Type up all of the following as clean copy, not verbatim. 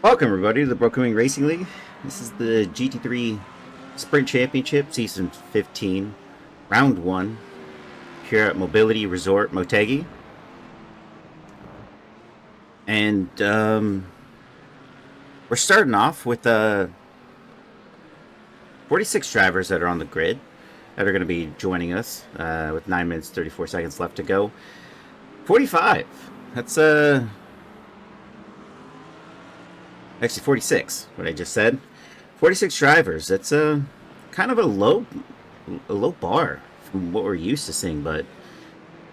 Welcome, everybody, to the Broken Wing Racing League. This is the GT3 Sprint Championship, Season 15, Round 1, here at Mobility Resort Motegi. And we're starting off with 46 drivers that are on the grid that are going to be joining us with 9 minutes 34 seconds left to go. 45. That's actually 46, what I just said. 46 drivers. That's a kind of a low bar from what we're used to seeing, but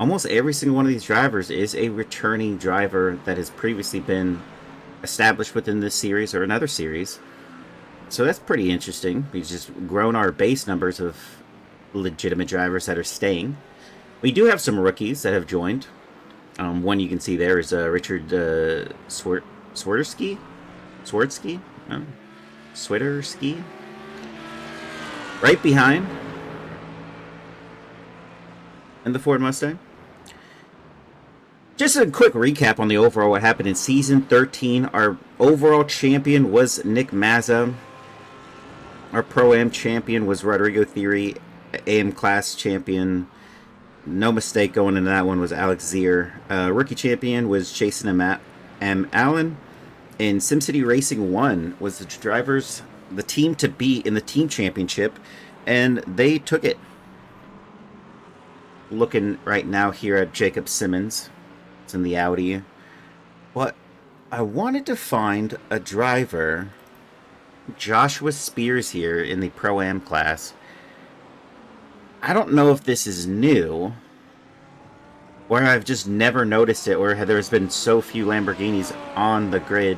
almost every single one of these drivers is a returning driver that has previously been established within this series or another series. So that's pretty interesting. We've just grown our base numbers of legitimate drivers that are staying. We do have some rookies that have joined. One you can see there is Richard Swiderski. Switterski. Right behind in the Ford Mustang. Just a quick recap on the overall what happened in Season 13. Our overall champion was Nick Mazza. Our Pro-Am champion was Rodrigo Theory. AM Class champion, no mistake going into that one, was Alex Zier. Rookie champion was Jason M. Allen. And SimCity Racing 1 was the team to beat in the team championship, and they took it. Looking right now here at Jacob Simmons. It's in the Audi. But I wanted to find a driver, Joshua Spears here in the Pro-Am class. I don't know if this is new, or I've just never noticed it, or there's been so few Lamborghinis on the grid.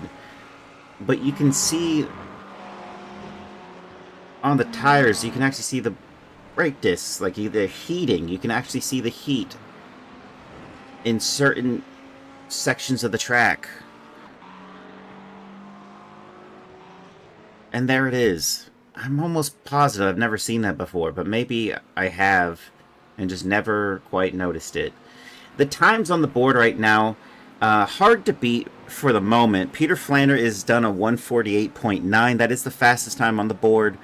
But you can see on the tires, you can actually see the brake discs, like the heating. You can actually see the heat in certain sections of the track. And there it is. I'm almost positive I've never seen that before, but maybe I have and just never quite noticed it. The times on the board right now, hard to beat for the moment. Peter Flander is done a 148.9. That is the fastest time on the board.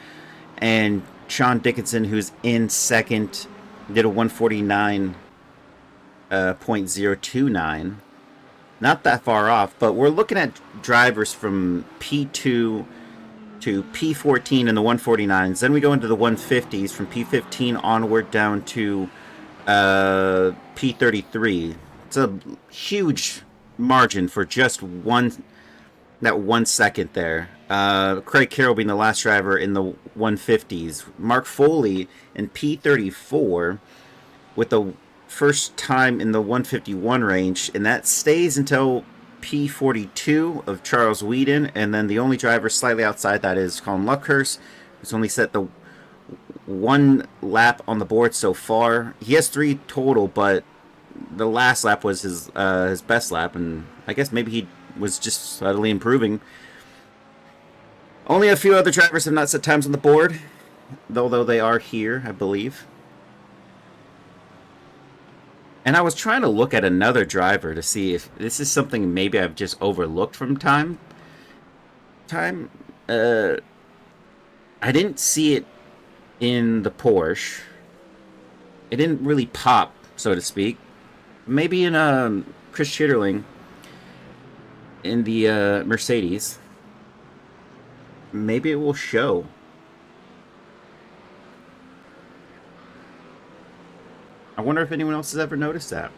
And Sean Dickinson, who's in second, did a 149.029. Not that far off, but we're looking at drivers from P2 to P14 in the 149s. Then we go into the 150s from P15 onward down to P33. It's a huge margin for just that 1 second there. Craig Carroll being the last driver in the 150s. Mark Foley in P34 with the first time in the 151 range, and that stays until P42 of Charles Whedon, and then the only driver slightly outside that is Colin Luckhurst, who's only set the 1 lap on the board so far. He has 3 total, but the last lap was his best lap, and I guess maybe he was just subtly improving. Only a few other drivers have not set times on the board, although they are here, I believe. And I was trying to look at another driver to see if this is something maybe I've just overlooked from time. I didn't see it in the Porsche. It didn't really pop, so to speak. Maybe in Chris Chitterling in the Mercedes. Maybe it will show. I wonder if anyone else has ever noticed that.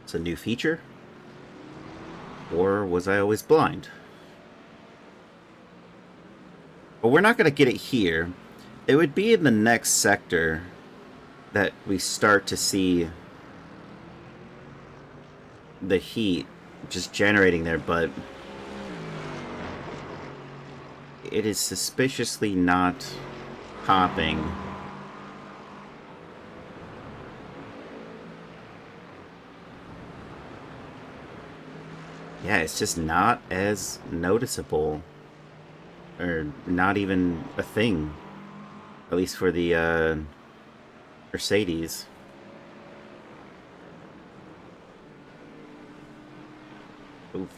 It's a new feature? Or was I always blind? But we're not going to get it here. It would be in the next sector that we start to see the heat just generating there, but it is suspiciously not popping. Yeah, it's just not as noticeable, or not even a thing, at least for the Mercedes. Oof.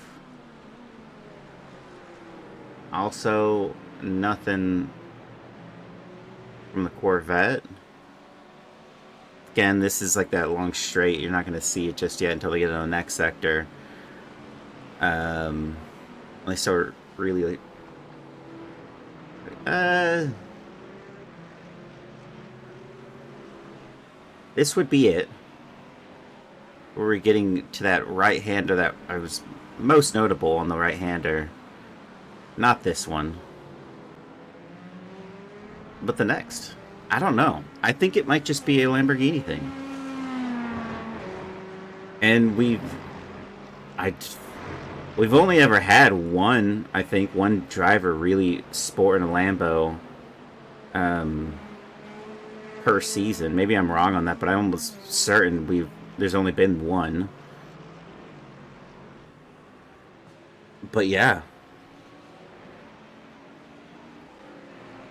Also, nothing from the Corvette. Again, this is like that long straight. You're not going to see it just yet until they get into the next sector. They start really... This would be it. Where we're getting to that right-hander that I was most notable on the right-hander. Not this one. But the next. I don't know. I think it might just be a Lamborghini thing. And we've only ever had one, I think, one driver really sporting a Lambo per season. Maybe I'm wrong on that, but I'm almost certain there's only been one. But yeah.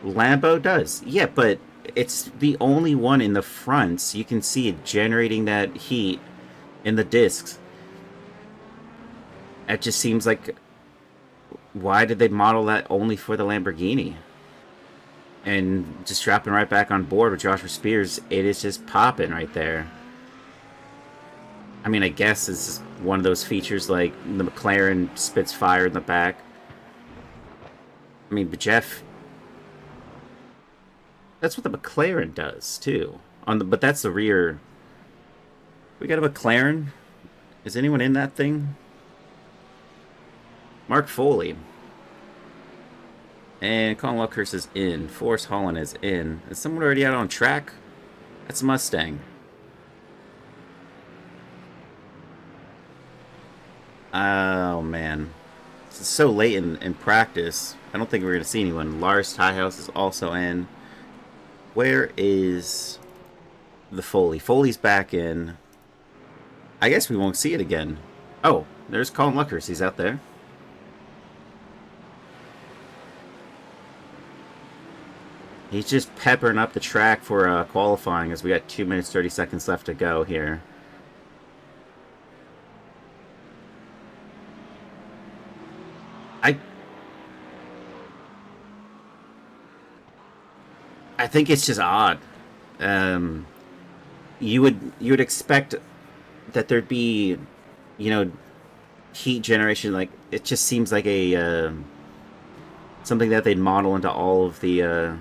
Lambo does. Yeah, but it's the only one in the fronts. You can see it generating that heat in the discs. It just seems like, why did they model that only for the Lamborghini? And just dropping right back on board with Joshua Spears, it is just popping right there. I mean, I guess it's one of those features like the McLaren spits fire in the back. I mean, but Jeff, that's what the McLaren does too. But that's the rear. We got a McLaren. Is anyone in that thing? Mark Foley. And Colin Luckhurst is in. Forrest Holland is in. Is someone already out on track? That's a Mustang. Oh, man. This is so late in practice. I don't think we're going to see anyone. Lars Tiehouse is also in. Where is the Foley? Foley's back in. I guess we won't see it again. Oh, there's Colin Luckhurst. He's out there. He's just peppering up the track for qualifying as we got 2 minutes 30 seconds left to go here. I think it's just odd. You would expect that there'd be, heat generation. Like, it just seems like a something that they'd model into all of the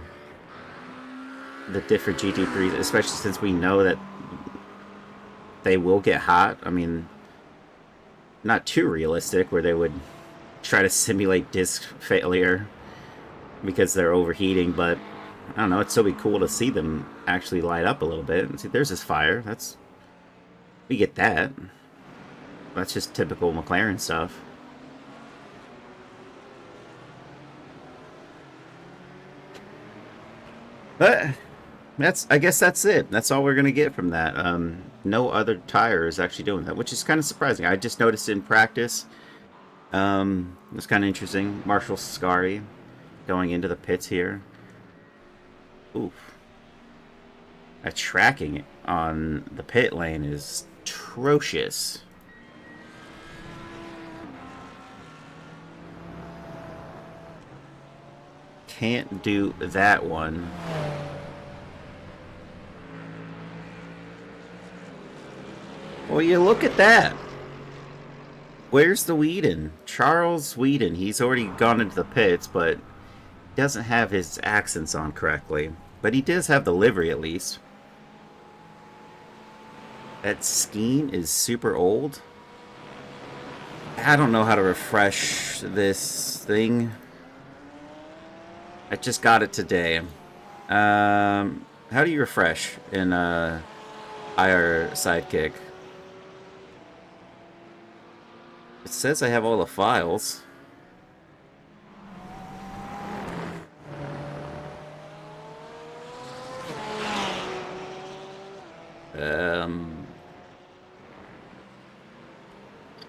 different GT3s, especially since we know that they will get hot. I mean, not too realistic where they would try to simulate disc failure because they're overheating, but I don't know, it'd still be cool to see them actually light up a little bit. And see, there's this fire. We get that. That's just typical McLaren stuff. But I guess that's it. That's all we're gonna get from that. No other tire is actually doing that, which is kind of surprising. I just noticed it in practice. It's kind of interesting. Marshall Scari going into the pits here. Oof. That tracking on the pit lane is atrocious. Can't do that one. Well, you look at that. Where's the Whedon? Charles Whedon. He's already gone into the pits, but doesn't have his accents on correctly. But he does have the livery at least. That scheme is super old. I don't know how to refresh this thing. I just got it today. How do you refresh in IR Sidekick? It says I have all the files.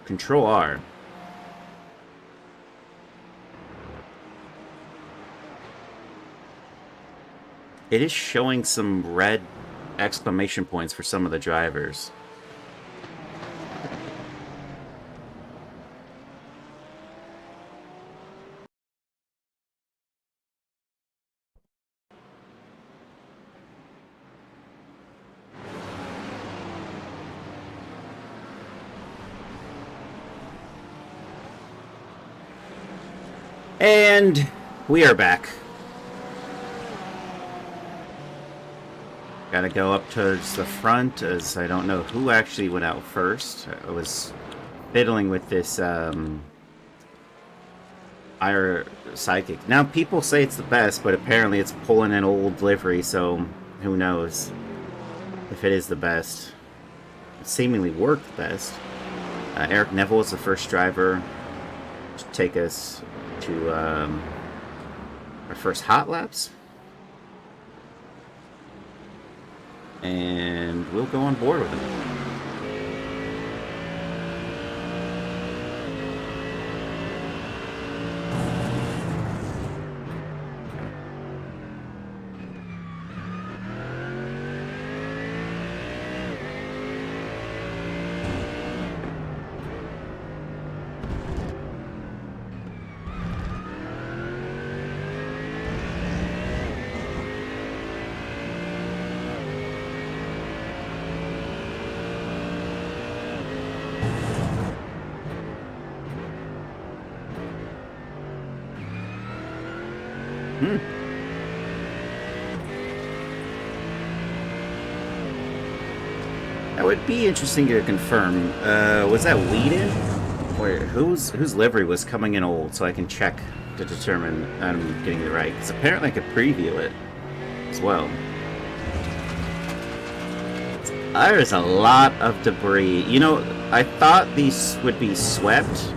Control R. It is showing some red exclamation points for some of the drivers. And we are back. Gotta go up towards the front, as I don't know who actually went out first. I was fiddling with this Ire Psychic. Now, people say it's the best, but apparently it's pulling an old livery, so who knows if it is the best. It seemingly worked best. Eric Neville is the first driver to take us to our first hot laps. And we'll go on board with him. That would be interesting to confirm. Was that lead-in? Or whose livery was coming in old, so I can check to determine I'm getting it right. Because apparently I could preview it as well. There's a lot of debris. You know, I thought these would be swept.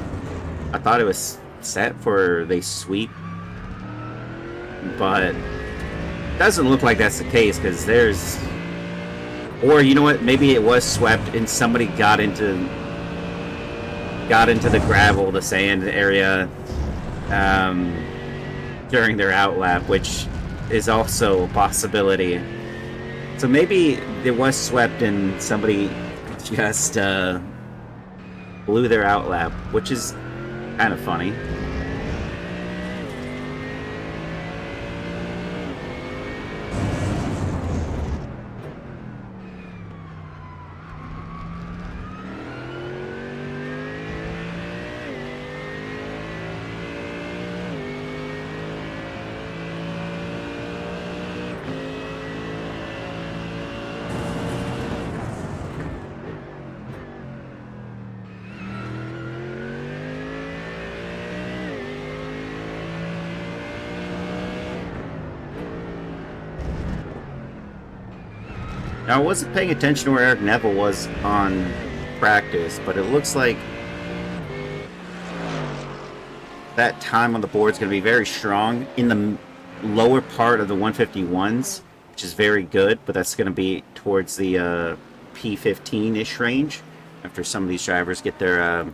I thought it was set for they sweep. But it doesn't look like that's the case, because there's... Or, you know what, maybe it was swept and somebody got into the gravel, the sand area, during their outlap, which is also a possibility. So maybe it was swept and somebody just blew their outlap, which is kind of funny. Now, I wasn't paying attention to where Eric Neville was on practice, but it looks like that time on the board is going to be very strong in the lower part of the 151s, which is very good, but that's going to be towards the P15-ish range after some of these drivers get their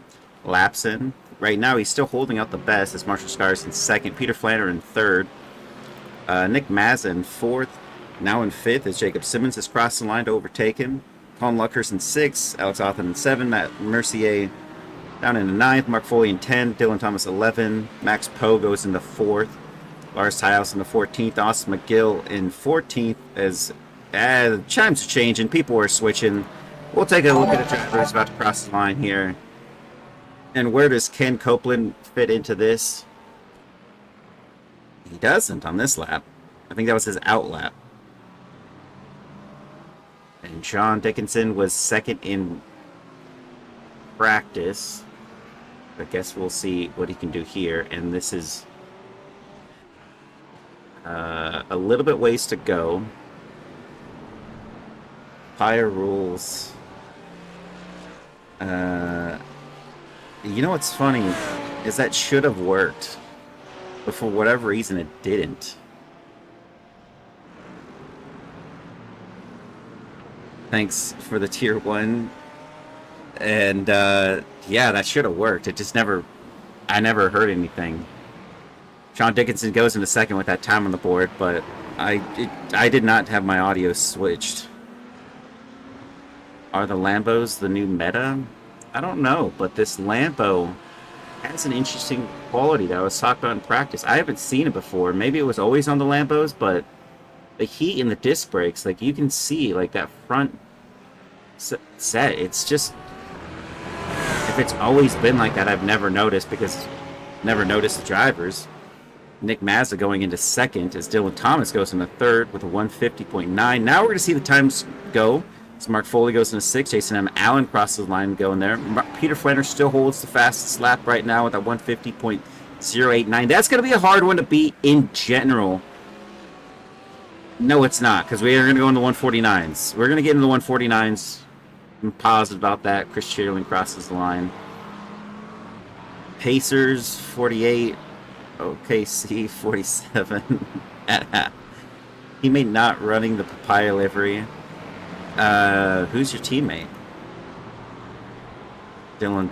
laps in. Right now, he's still holding out the best as Marshall Scars in second, Peter Flanner in third, Nick Mazza in fourth. Now in fifth as Jacob Simmons has crossed the line to overtake him. Colin Luckers in sixth, Alex Othman in seven, Matt Mercier down in the ninth, Mark Foley in 10, Dylan Thomas 11, Max Poe goes in the fourth, Lars Tiles in the 14th, Austin McGill in 14th as the chimes are changing, people are switching. We'll take a look at the driver who's about to cross the line here. And where does Ken Copeland fit into this? He doesn't on this lap. I think that was his out lap. And Sean Dickinson was second in practice. I guess we'll see what he can do here. And this is a little bit ways to go. Higher rules. You know what's funny is that should have worked, but for whatever reason it didn't. Thanks for the tier 1. And yeah, that should have worked. It just I never heard anything. Sean Dickinson goes into second with that time on the board, but I did not have my audio switched. Are the Lambos the new meta? I don't know, but this Lambo has an interesting quality that I was talking about in practice. I haven't seen it before. Maybe it was always on the Lambos, but the heat in the disc brakes, like you can see, like that front set, it's just, if it's always been like that, I've never noticed, because never noticed the drivers. Nick Mazda going into second as Dylan Thomas goes into third with a 150.9. Now we're going to see the times go. So Mark Foley goes into sixth. Jason M. Allen crosses the line going there. Peter Flanders still holds the fastest lap right now with a 150.089. That's going to be a hard one to beat in general. No, it's not, because we are going to go into 149s. We're going to get into the 149s. I'm positive about that. Chris Cheerling crosses the line. Pacers, 48. OKC, 47. Teammate not running the papaya livery. Who's your teammate? Dylan.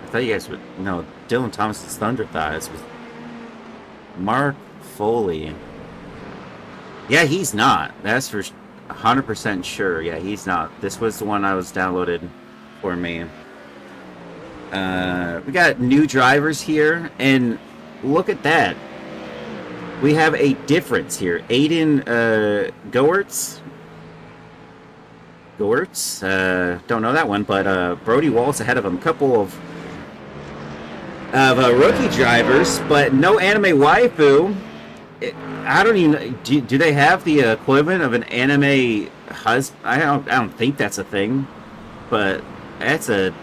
I thought you guys would. No, Dylan Thomas's Thunder Thighs was Mark Foley. Yeah, he's not. That's for 100% sure. Yeah, he's not. This was the one I was downloaded for me. We got new drivers here, and look at that. We have a difference here. Aiden Goertz. Don't know that one, but Brody Wallace ahead of him. A couple of rookie drivers, but no anime waifu. I don't even. Do they have the equivalent of an anime husband? I don't think that's a thing, but that's a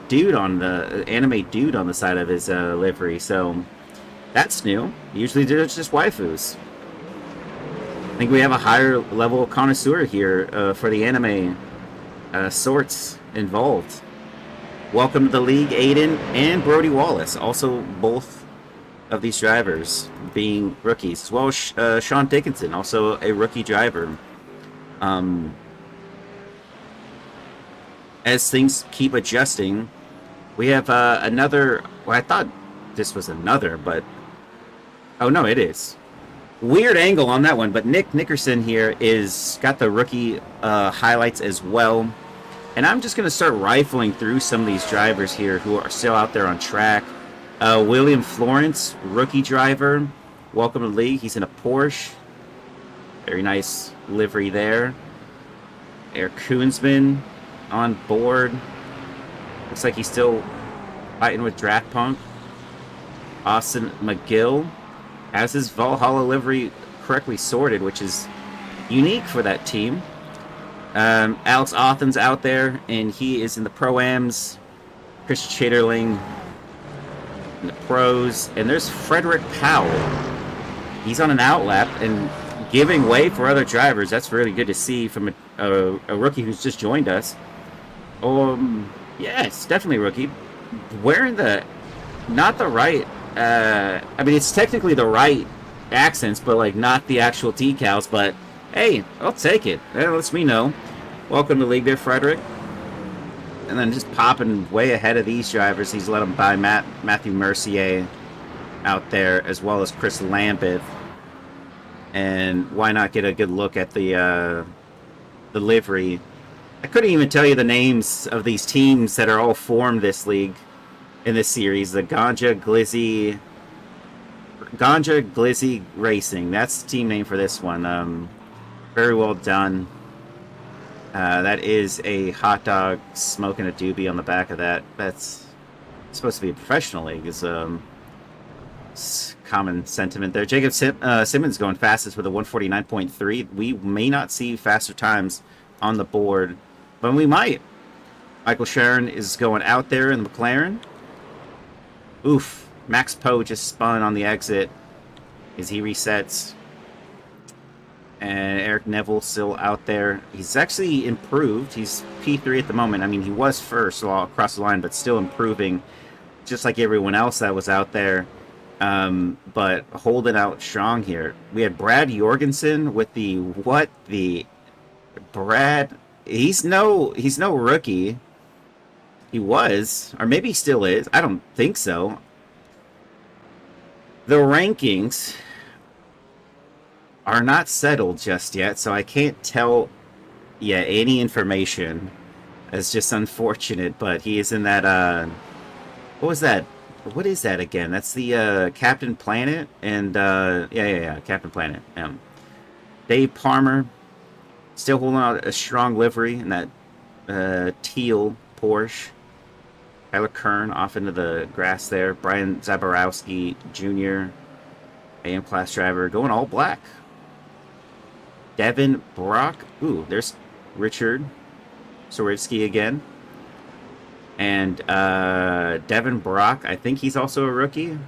dude on the anime dude on the side of his livery. So that's new. Usually there's just waifus. I think we have a higher level of connoisseur here for the anime sorts involved. Welcome to the league, Aiden and Brody Wallace. Also, both of these drivers being rookies, as well as Sean Dickinson, also a rookie driver. As things keep adjusting, we have another. Well, I thought this was another, but oh no, it is. Weird angle on that one, but Nick Nickerson here is got the rookie highlights as well. And I'm just going to start rifling through some of these drivers here who are still out there on track. William Florence, rookie driver. Welcome to the league. He's in a Porsche. Very nice livery there. Eric Koonsman on board. Looks like he's still fighting with Draft Punk. Austin McGill has his Valhalla livery correctly sorted, which is unique for that team. Alex Othen's out there, and he is in the Pro-Ams. Chris Chitterling in the Pros. And there's Frederick Powell. He's on an outlap and giving way for other drivers. That's really good to see from a rookie who's just joined us. Yes, definitely a rookie. Wearing not the right, I mean, it's technically the right accents, but like not the actual decals, but hey, I'll take it. That lets me know. Welcome to the league there, Frederick. And then just popping way ahead of these drivers. He's let them by Matthew Mercier out there, as well as Chris Lambeth. And why not get a good look at the livery? I couldn't even tell you the names of these teams that are all formed this league in this series. The Ganja Glizzy Racing. That's the team name for this one. Very well done. That is a hot dog smoking a doobie on the back of that. That's supposed to be a professional league. Is common sentiment there. Jacob Simmons going fastest with a 149.3. We may not see faster times on the board, but we might. Michael Sharon is going out there in the McLaren. Oof. Max Poe just spun on the exit as he resets. And Eric Neville still out there. He's actually improved. He's P3 at the moment. I mean, he was first across the line, but still improving, just like everyone else that was out there. But holding out strong here. We had Brad Jorgensen with Brad. He's no rookie. He was, or maybe he still is. I don't think so. The rankings are not settled just yet, so I can't tell any information. It's just unfortunate, but he is in that what was that? What is that again? That's the Captain Planet, and Captain Planet. Dave Palmer still holding out a strong livery in that teal Porsche. Tyler Kern off into the grass there. Brian Zaborowski Jr., AM class driver, going all black. Devin Brock. Ooh, there's Richard Sawitsky again. And Devin Brock, I think he's also a rookie.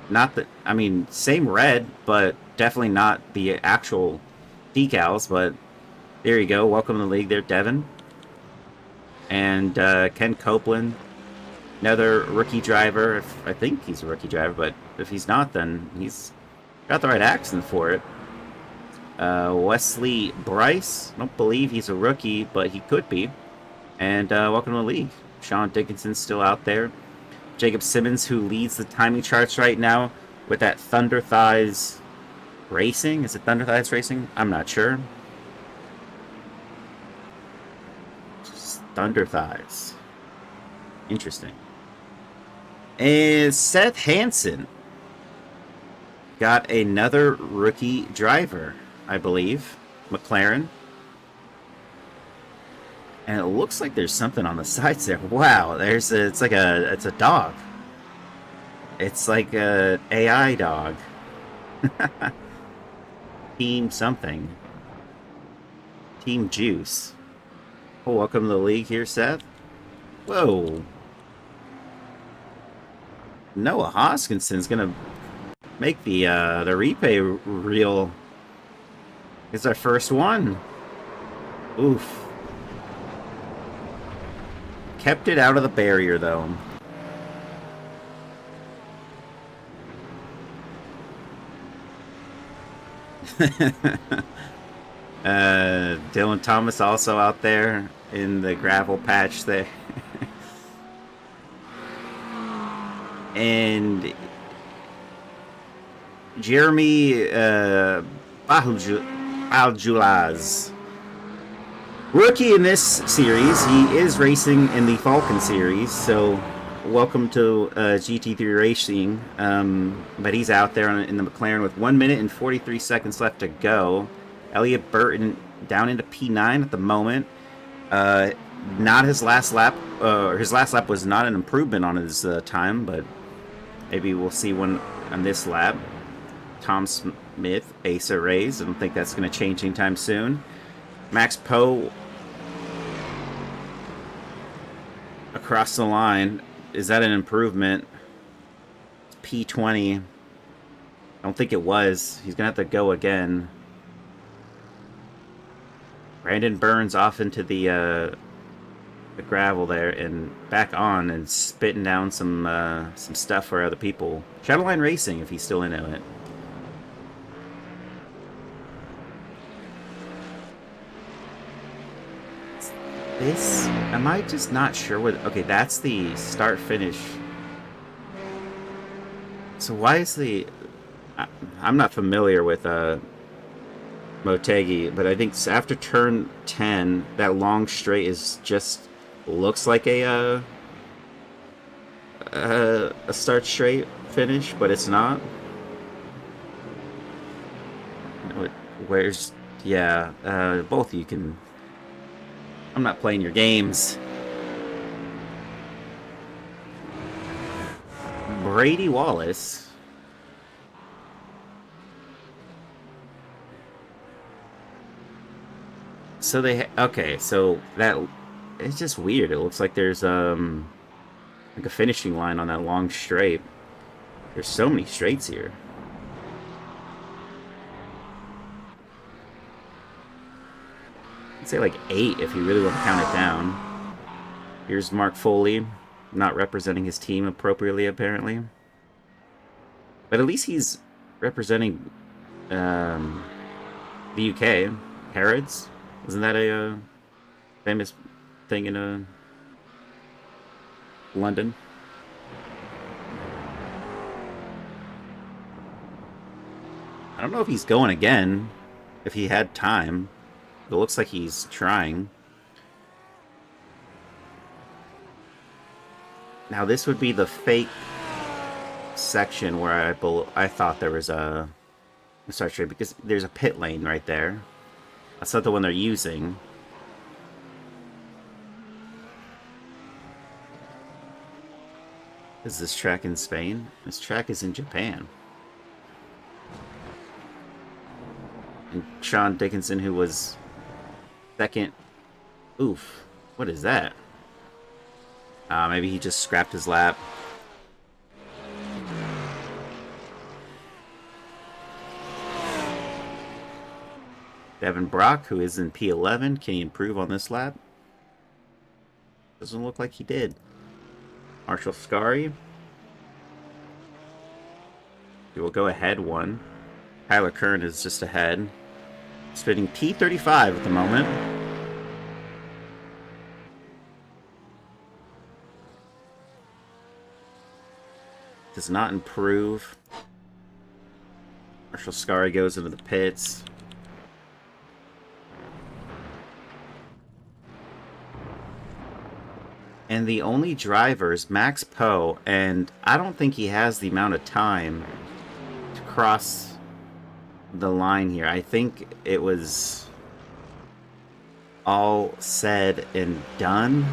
Not that, I mean, same red, but definitely not the actual decals. But there you go. Welcome to the league there, Devin. And Ken Copeland, another rookie driver. I think he's a rookie driver, but if he's not, then he's got the right accent for it. Wesley Bryce, I don't believe he's a rookie, but he could be. And welcome to the league. Sean Dickinson's still out there. Jacob Simmons, who leads the timing charts right now with that Thunder Thighs Racing. Is it Thunder Thighs Racing? I'm not sure. Just Thunder Thighs. Interesting. And Seth Hansen got another rookie driver, I believe. McLaren. And it looks like there's something on the sides there. Wow, it's a dog. It's like a AI dog. Team something. Team Juice. Oh, welcome to the league here, Seth. Whoa. Noah Hoskinson's gonna make the repay reel. It's our first one. Oof. Kept it out of the barrier, though. Dylan Thomas also out there in the gravel patch there. And Jeremy Baljulaz. Rookie in this series. He is racing in the Falcon series, so welcome to GT3 Racing. But he's out there in the McLaren with 1 minute and 43 seconds left to go. Elliot Burton down into P9 at the moment. Not his last lap. His last lap was not an improvement on his time, but maybe we'll see one on this lap. Tom Smith, Asa Rays. I don't think that's going to change anytime soon. Max Poe across the line. Is that an improvement? P20. I don't think it was. He's going to have to go again. Brandon Burns off into the gravel there and back on and spitting down some stuff for other people. Shadowline Racing, if he's still into it. This, am I just not sure what... Okay, that's the start-finish. So why is the... I'm not familiar with Motegi, but I think after turn 10, that long straight is just... looks like a start straight finish, but it's not. Where's... Yeah, both of you can... I'm not playing your games. Brady Wallace. So they... Okay, so that... It's just weird. It looks like there's like a finishing line on that long straight. There's so many straights here. I'd say like 8 if you really want to count it down. Here's Mark Foley, not representing his team appropriately, apparently. But at least he's representing the UK. Harrods? Isn't that a famous thing in London? I don't know if he's going again, if he had time. It looks like he's trying. Now this would be the fake section where I thought there was a start straight, because there's a pit lane right there. That's not the one they're using. Is this track in Spain? This track is in Japan. And Sean Dickinson, who was second. Oof. What is that? Maybe he just scrapped his lap. Devin Brock, who is in P11, can he improve on this lap? Doesn't look like he did. Marshall Scari. He will go ahead one. Tyler Kern is just ahead. Spinning P35 at the moment. Does not improve. Marshall Scari goes into the pits. And the only driver is Max Poe, and I don't think he has the amount of time to cross the line here. I think it was all said and done.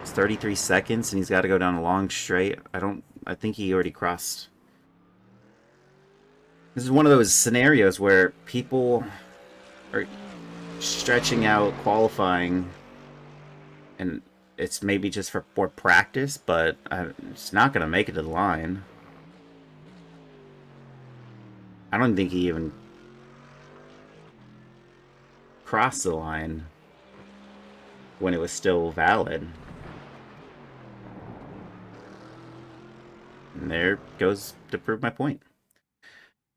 It's 33 seconds, and he's got to go down a long straight. I think he already crossed. This is one of those scenarios where people are stretching out qualifying, and it's maybe just for practice, but it's not going to make it to the line. I don't think he even crossed the line when it was still valid. And there goes to prove my point.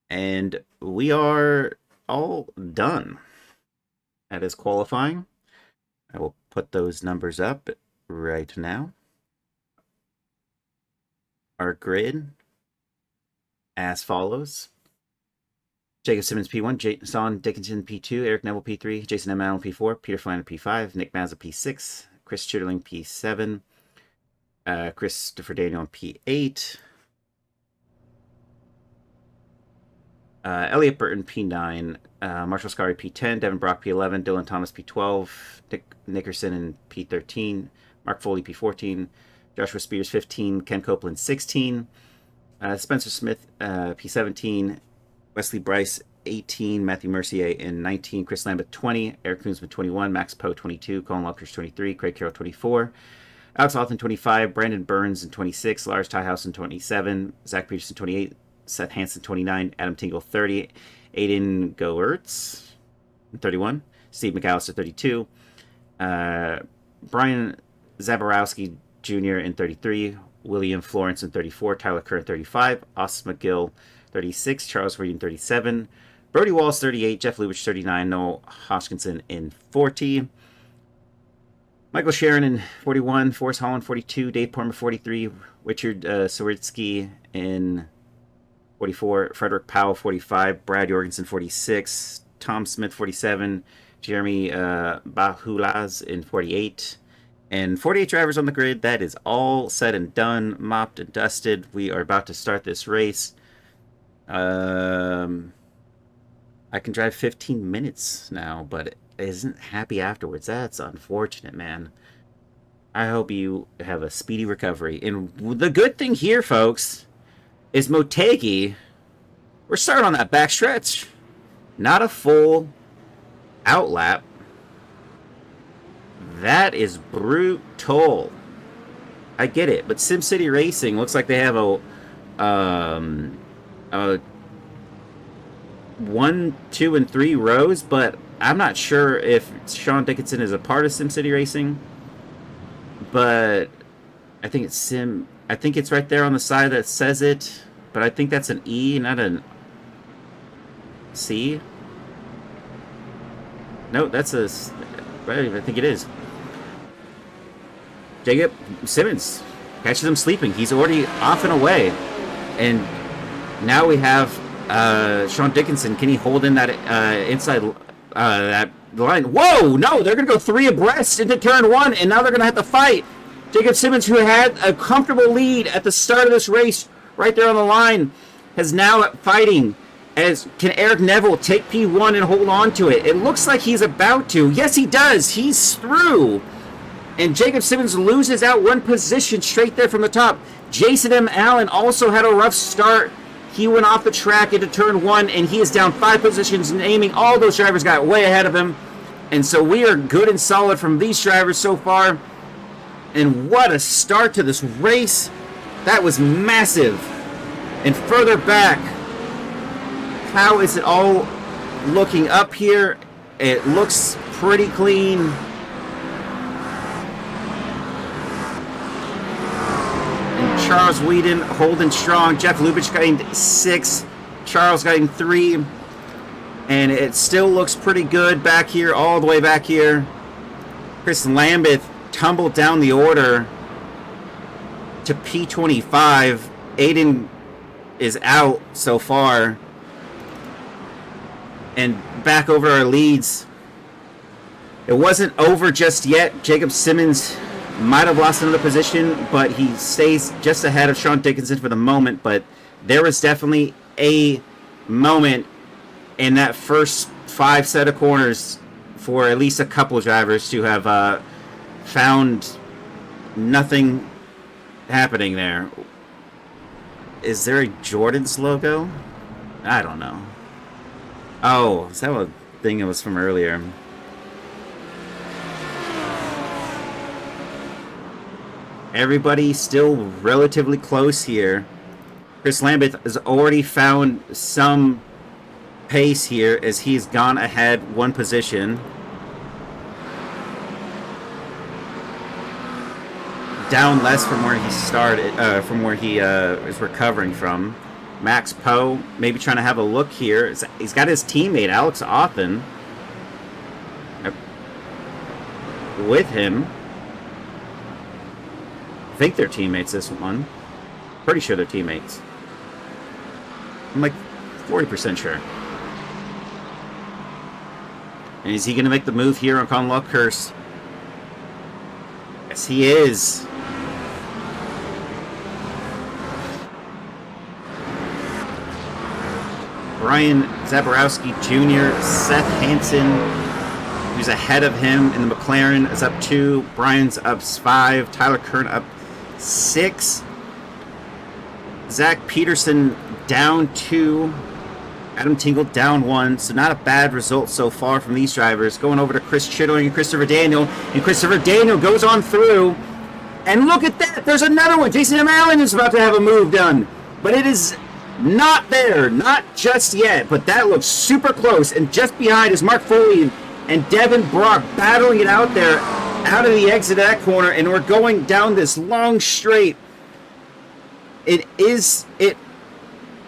And we are all done. That is qualifying. I will put those numbers up right now. Our grid as follows. Jacob Simmons P1, Jason Dickinson P2, Eric Neville P3, Jason M. Allen P4, Peter Flanner P5, Nick Mazza P6, Chris Chitterling P7, Christopher Daniel P8, Elliot Burton P9, Marshall Scari P10, Devin Brock P11, Dylan Thomas P12, Dick Nickerson in P13, Mark Foley P14, Joshua Spears 15, Ken Copeland 16, Spencer Smith P17, Wesley Bryce 18, Matthew Mercier in 19, Chris Lambeth 20, Eric Koonsman 21, Max Poe 22, Colin Luckers 23, Craig Carroll 24, Alex Hawthorne 25, Brandon Burns in 26, Lars Tyhouse in 27, Zach Peterson 28, Seth Hansen 29, Adam Tingle 30, Aiden Goertz 31, Steve McAllister 32, Brian Zaborowski Jr. in 33, William Florence in 34, Tyler Kerr in 35, Austin McGill 36, Charles Reed in 37, Brody Walls 38, Jeff Lubich 39, Noel Hoskinson in 40, Michael Sharon in 41, Forrest Holland 42, Dave Portman 43, Richard Sawitsky in 44, Frederick Powell 45, Brad Jorgensen 46, Tom Smith 47, Jeremy Bahulaz in 48, and 48 drivers on the grid. That is all said and done, mopped and dusted. We are about to start this race. I can drive 15 minutes now, but it isn't happy afterwards. That's unfortunate, man. I hope you have a speedy recovery. And the good thing here, folks, is Motegi. We're starting on that back stretch. Not a full out lap. That is brutal. I get it, but SimCity Racing looks like they have a 1, 2, and 3 rows, but I'm not sure if Sean Dickinson is a part of SimCity Racing. But I think it's I think it's right there on the side that says it, but I think that's an E, not an C. No, that's a. I think it is. Jacob Simmons catches him sleeping. He's already off and away, and now we have Sean Dickinson. Can he hold in that inside that line? Whoa! No, they're gonna go 3 abreast into turn 1, and now they're gonna have to fight. Jacob Simmons, who had a comfortable lead at the start of this race, right there on the line, is now fighting. As can Eric Neville take P1 and hold on to it? It looks like he's about to. Yes, he does. He's through. And Jacob Simmons loses out one position straight there from the top. Jason M. Allen also had a rough start. He went off the track into turn 1, and he is down 5 positions, naming all those drivers got way ahead of him. And so we are good and solid from these drivers so far. And what a start to this race. That was massive. And further back, how is it all looking up here? It looks pretty clean. Charles Whedon holding strong. Jeff Lubitsch getting 6. Charles getting 3. And it still looks pretty good back here, all the way back here. Chris Lambeth tumbled down the order to P25. Aiden is out so far. And back over our leads. It wasn't over just yet. Jacob Simmons might have lost another position, but he stays just ahead of Sean Dickinson for the moment. But there was definitely a moment in that first 5 set of corners for at least a couple drivers to have found nothing happening there. Is there a Jordan's logo? I don't know. Oh, is that a thing that was from earlier? Everybody still relatively close here. Chris Lambeth has already found some pace here as he's gone ahead 1 position. Down less from where he started, from where he is recovering from. Max Poe maybe trying to have a look here. He's got his teammate Alex Offen with him. I think they're teammates this one. Pretty sure they're teammates. I'm like 40% sure. And is he going to make the move here on Colin Luckhurst? Yes, he is. Brian Zaborowski Jr., Seth Hansen, who's ahead of him in the McLaren, is up 2. Brian's up 5. Tyler Kern up 6. Zach Peterson down 2. Adam Tingle down 1. So not a bad result so far from these drivers. Going over to Chris Chittering and Christopher Daniel. And Christopher Daniel goes on through. And look at that. There's another one. Jason M. Allen is about to have a move done. But it is not there. Not just yet. But that looks super close. And just behind is Mark Foley and Devin Brock battling it out there. Out of the exit of that corner, and we're going down this long straight. It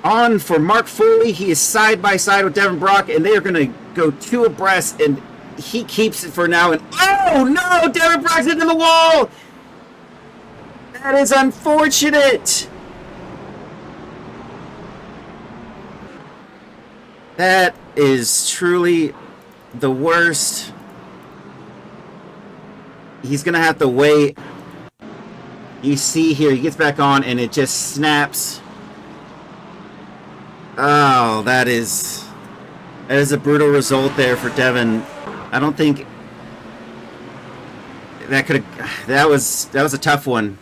on for Mark Foley. He is side by side with Devin Brock, and they are going to go 2 abreast, and he keeps it for now. And oh no, Devin Brock's into the wall. That is unfortunate. That is truly the worst. He's going to have to wait. You see here, he gets back on, and it just snaps. Oh, that is a brutal result there for Devin. I don't think that was a tough one.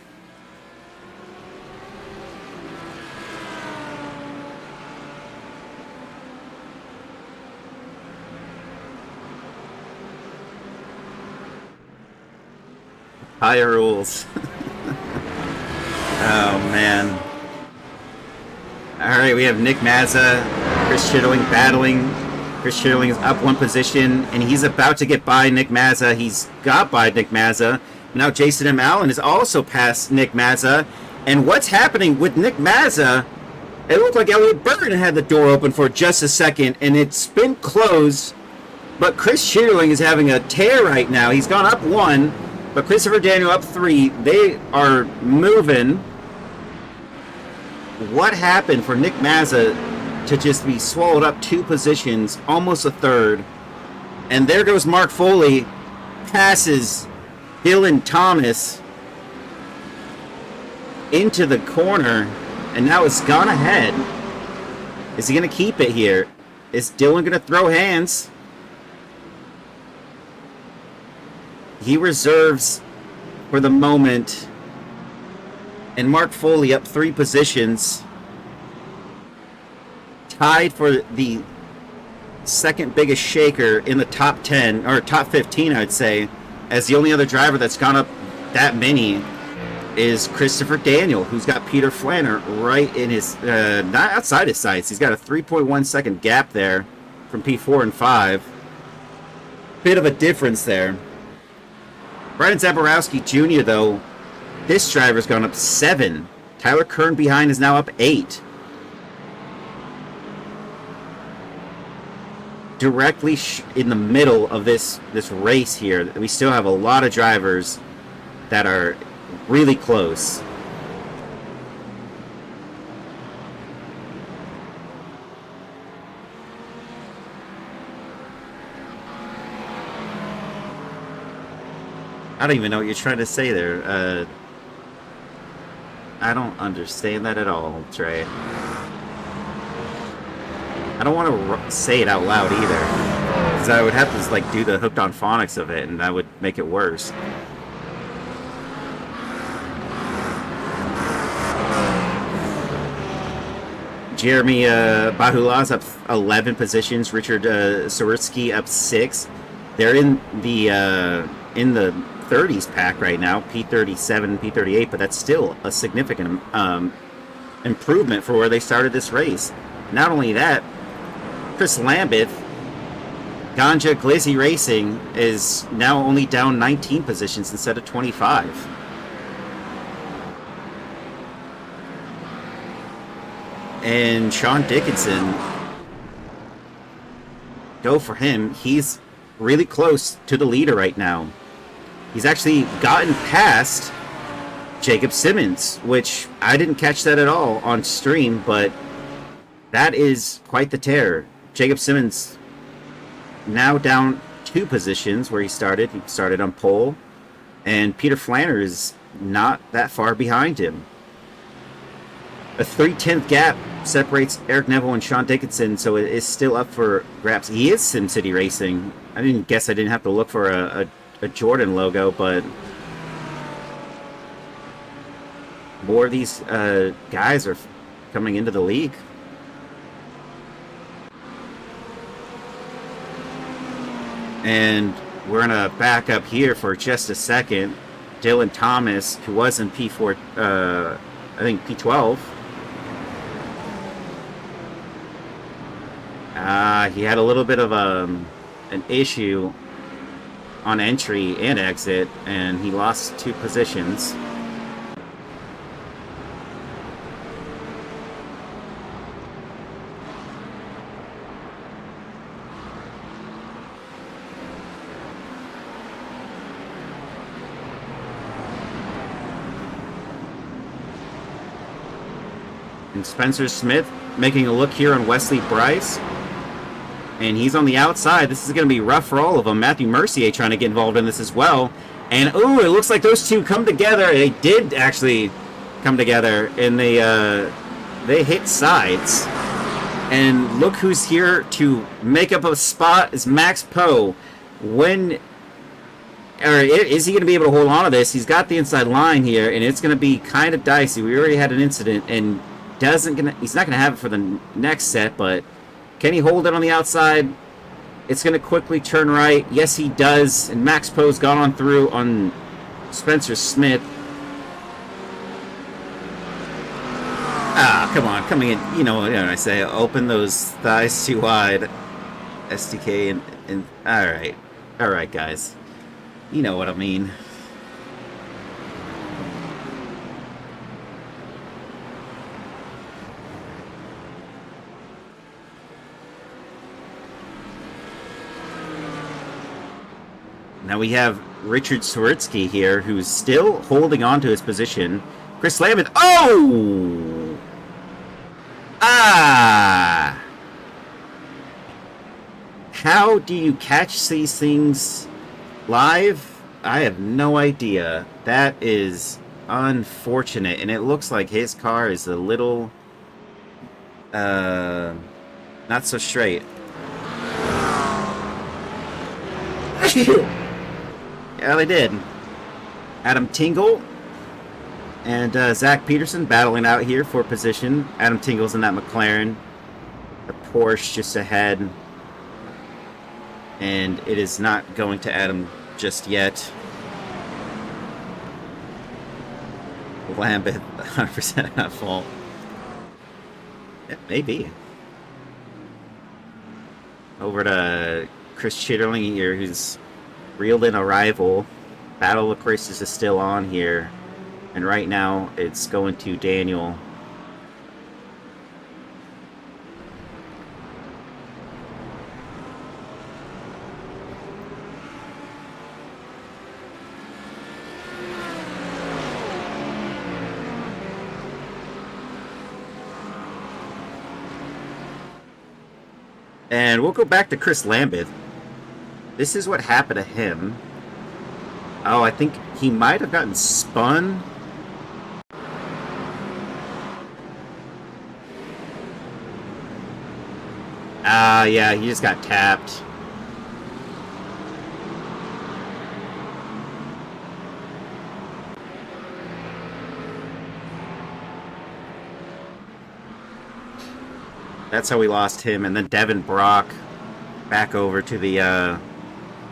Higher rules. Oh, man. All right, we have Nick Mazza, Chris Chittering battling. Chris Chittering is up 1 position, and he's about to get by Nick Mazza. He's got by Nick Mazza. Now Jason M. Allen is also past Nick Mazza. And what's happening with Nick Mazza, it looked like Elliot Burton had the door open for just a second, and it's been closed. But Chris Chittering is having a tear right now. He's gone up 1. But Christopher Daniel up 3. They are moving. What happened for Nick Mazza to just be swallowed up 2 positions, almost a third? And there goes Mark Foley, passes Dylan Thomas into the corner, and now it's gone ahead. Is he going to keep it here? Is Dylan going to throw hands? He reserves for the moment. And Mark Foley up 3 positions. Tied for the second biggest shaker in the top 10, or top 15, I'd say, as the only other driver that's gone up that many is Christopher Daniel, who's got Peter Flanner right in his, not outside his sights. He's got a 3.1 second gap there from P4 and 5. Bit of a difference there. Brian Zaborowski Jr., though, this driver's gone up 7. Tyler Kern behind is now up 8. Directly in the middle of this race here, we still have a lot of drivers that are really close. I don't even know what you're trying to say there. I don't understand that at all, Trey. I don't want to say it out loud either, because I would have to like do the hooked on phonics of it, and that would make it worse. Jeremy Bahula's up 11 positions. Richard Sawitsky up 6. They're in the 30s pack right now, P37, P38, but that's still a significant improvement for where they started this race. Not only that, Chris Lambeth, Ganja Glizzy Racing, is now only down 19 positions instead of 25. And Sean Dickinson, go for him. He's really close to the leader right now. He's actually gotten past Jacob Simmons, which I didn't catch that at all on stream, but that is quite the tear. Jacob Simmons now down 2 positions where he started. He started on pole, and Peter Flanner is not that far behind him. A 3/10 gap separates Eric Neville and Sean Dickinson, so it is still up for grabs. He is SimCity Racing. I didn't have to look for a Jordan logo, but more of these guys are coming into the league. And we're going to back up here for just a second. Dylan Thomas, who was in P4, I think P12. He had a little bit of an issue on entry and exit, and he lost 2 positions. And Spencer Smith making a look here on Wesley Bryce. And he's on the outside. This is going to be rough for all of them. Matthew Mercier trying to get involved in this as well. And, ooh, it looks like those two come together. They did actually come together, and they hit sides. And look who's here to make up a spot is Max Poe. Is he going to be able to hold on to this? He's got the inside line here, and it's going to be kind of dicey. We already had an incident, and he's not going to have it for the next set, but can he hold it on the outside? It's going to quickly turn right. Yes, he does. And Max Poe's gone on through on Spencer Smith. Come on, coming in. You know what I say? Open those thighs too wide. SDK and all right, guys. You know what I mean. Now we have Richard Sawitsky here, who's still holding on to his position. Chris Lambeth. Oh! How do you catch these things live? I have no idea. That is unfortunate. And it looks like his car is a little not so straight. Yeah, they did. Adam Tingle and Zach Peterson battling out here for position. Adam Tingle's in that McLaren. The Porsche just ahead. And it is not going to Adam just yet. Lambeth, 100% at fault. Yeah, maybe. Over to Chris Chitterling here, who's reeled in a rival. Battle of Christmas is still on here. And right now, it's going to Daniel. And we'll go back to Chris Lambeth. This is what happened to him. Oh, I think he might have gotten spun. Yeah, he just got tapped. That's how we lost him. And then Devin Brock back over to the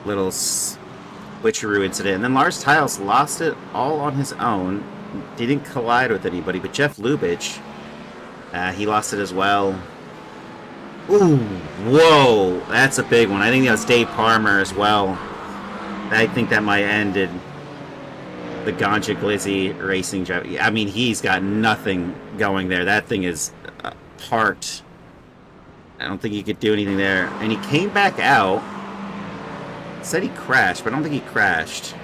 little switcheroo incident. And then Lars Tiles lost it all on his own. Didn't collide with anybody. But Jeff Lubitsch, he lost it as well. Ooh, whoa. That's a big one. I think that was Dave Palmer as well. I think that might have ended the Ganja Glizzy racing drive. I mean, he's got nothing going there. That thing is parked. I don't think he could do anything there. And he came back out. Said he crashed, but I don't think he crashed.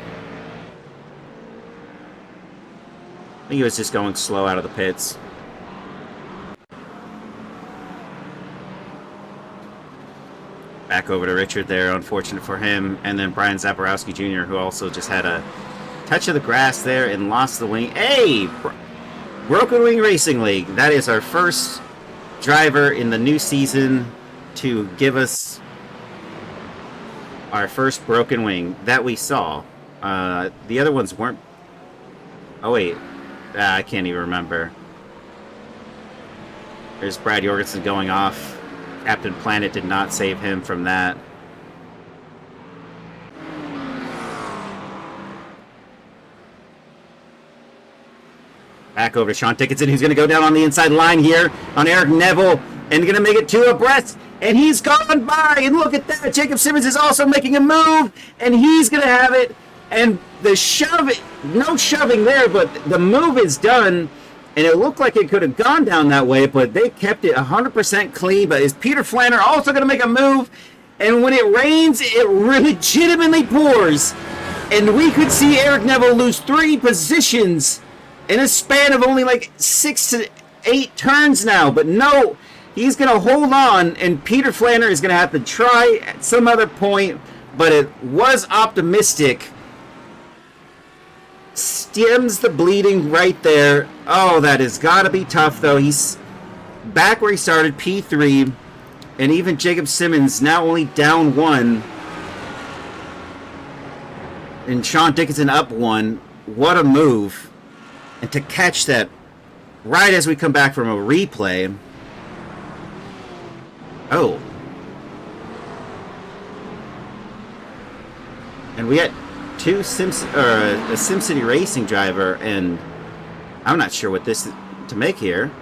I think he was just going slow out of the pits. Back over to Richard there, unfortunate for him. And then Brian Zaporowski Jr., who also just had a touch of the grass there and lost the wing. Hey! Broken Wing Racing League. That is our first driver in the new season to give us our first broken wing that we saw. The other ones weren't... Oh, wait. I can't even remember. There's Brad Jorgensen going off. Captain Planet did not save him from that. Back over to Sean Dickinson, who's going to go down on the inside line here on Eric Neville and going to make it two abreast. And he's gone by. And look at that. Jacob Simmons is also making a move. And he's going to have it. And the shove, no shoving there, but the move is done. And it looked like it could have gone down that way, but they kept it 100% clean. But is Peter Flanner also going to make a move? And when it rains, it legitimately pours. And we could see Eric Neville lose 3 positions in a span of only like 6 to 8 turns now. But no, he's going to hold on, and Peter Flanner is going to have to try at some other point. But it was optimistic. Stems the bleeding right there. Oh, that has got to be tough, though. He's back where he started, P3. And even Jacob Simmons now only down 1. And Sean Dickinson up 1. What a move. And to catch that right as we come back from a replay. Oh. And we had a SimCity Racing driver, and I'm not sure what this is to make here.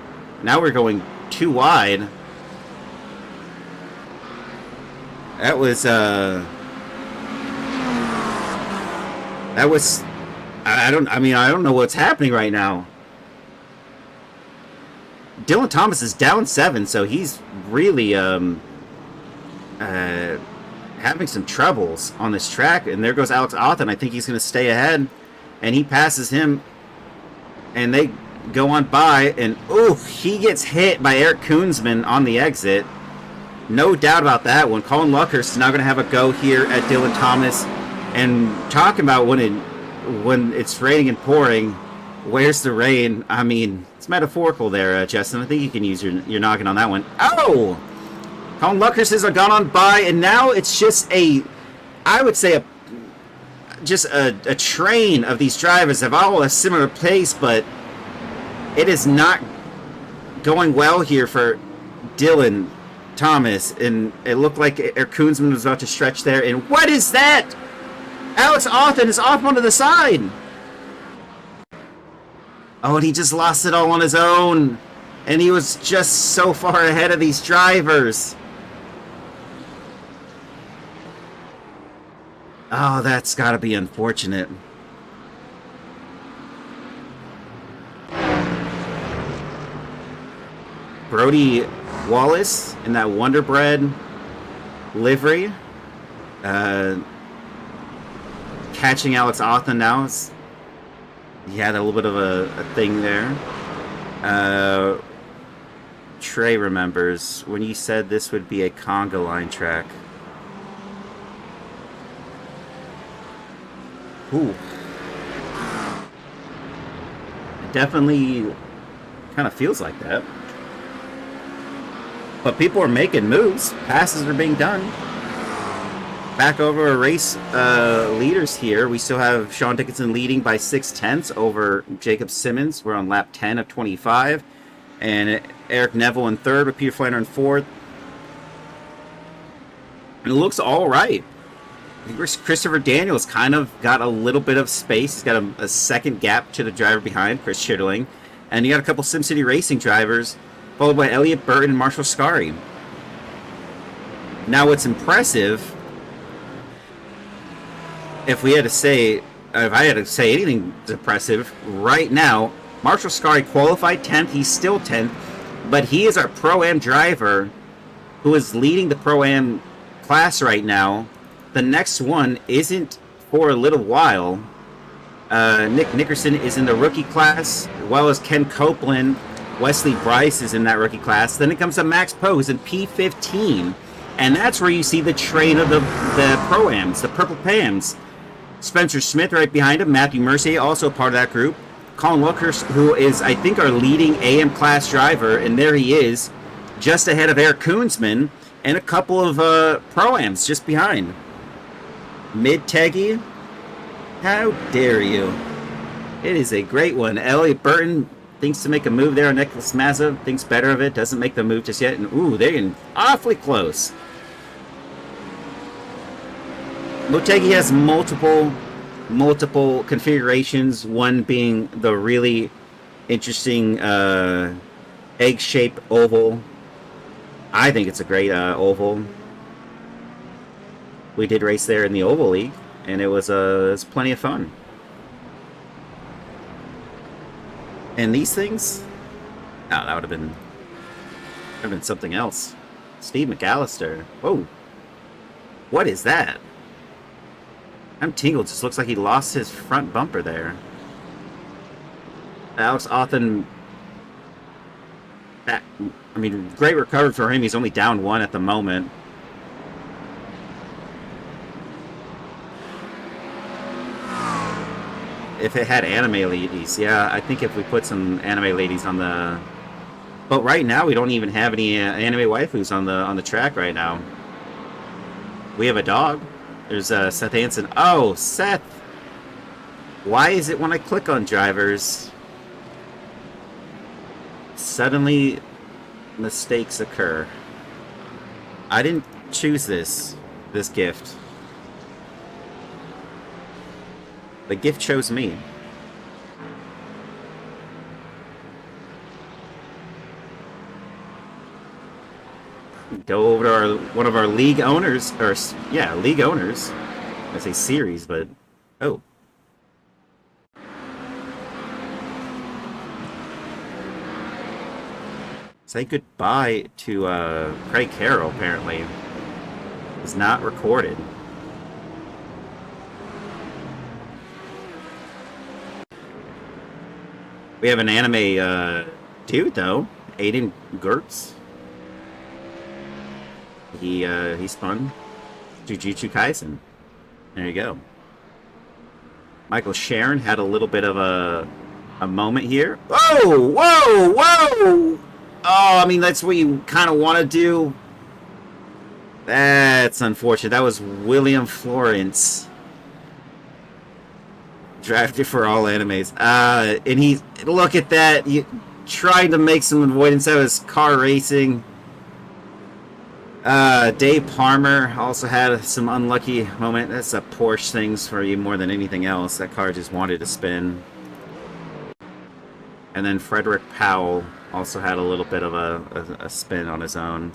Now we're going too wide. That was I don't know what's happening right now. Dylan Thomas is down 7, so he's really having some troubles on this track. And there goes Alex Othen. I think he's going to stay ahead, and he passes him, and they go on by, and ooh, he gets hit by Eric Koonsman on the exit. No doubt about that one. Colin Luckhurst is now going to have a go here at Dylan Thomas. And talking about when it's raining and pouring, where's the rain? I mean, it's metaphorical there, Justin. I think you can use your noggin on that one. Oh! Colin Luckhurst has gone on by, and now it's just I would say just a train of these drivers have all a similar pace, but it is not going well here for Dylan Thomas, and it looked like Koonsman was about to stretch there. And what is that? Alex Authen is off onto the side. Oh, and he just lost it all on his own. And he was just so far ahead of these drivers. Oh, that's got to be unfortunate. Brody Wallace in that Wonder Bread livery. Catching Alex Authen now. He had a little bit of a thing there. Trey remembers when you said this would be a conga line track. Ooh. It definitely kind of feels like that. But people are making moves. Passes are being done. Back over our race leaders here. We still have Sean Dickinson leading by 0.6 over Jacob Simmons. We're on lap 10 of 25. And Eric Neville in third with Peter Flanner in fourth. And it looks all right. Christopher Daniels kind of got a little bit of space. He's got a second gap to the driver behind, Chris Chitterling. And you got a couple SimCity Racing drivers, followed by Elliott Burton and Marshall Scary. Now what's impressive, if I had to say anything impressive, right now, Marshall Scary qualified 10th. He's still 10th, but he is our Pro-Am driver who is leading the Pro-Am class right now. The next one isn't for a little while. Nick Nickerson is in the rookie class, as well as Ken Copeland. Wesley Bryce is in that rookie class. Then it comes to Max Poe, who's in P15. And that's where you see the train of the Pro-Ams, the Purple Pams. Spencer Smith right behind him. Matthew Mercier, also part of that group. Colin Wilkers, who is, I think, our leading AM class driver. And there he is, just ahead of Eric Koonsman. And a couple of Pro-Ams just behind. Motegi. How dare you? It is a great one. Elliott Burton thinks to make a move there on Nicholas Mazza. Thinks better of it. Doesn't make the move just yet. And ooh, they're getting awfully close. Motegi has multiple configurations. One being the really interesting egg-shaped oval. I think it's a great oval. We did race there in the Oval League, and it was plenty of fun. And these things, oh, that would have been something else. Steve McAllister. Whoa, what is that? I'm tingled. Just looks like he lost his front bumper there. Alex Authen. Great recovery for him. He's only down one at the moment. If it had anime ladies, yeah, I think if we put some anime ladies on the... But right now, we don't even have any anime waifus on the track right now. We have a dog. There's Seth Hansen. Oh, Seth! Why is it when I click on drivers, suddenly mistakes occur? I didn't choose this gift. The gift chose me. Go over to one of our league owners, league owners. I say series, but oh. Say goodbye to Craig Carroll. Apparently, is not recorded. We have an anime dude though, Aiden Gertz. He spun Jujutsu Kaisen. There you go. Michael Sharon had a little bit of a moment here. Whoa, whoa, whoa! Oh, I mean that's what you kind of want to do. That's unfortunate. That was William Florence. drafted for all animes. And he, look at that. You trying to make some avoidance out of his car racing. Dave Palmer also had some unlucky moment. That's a Porsche things for you more than anything else. That car just wanted to spin. And then Frederick Powell also had a little bit of a spin on his own.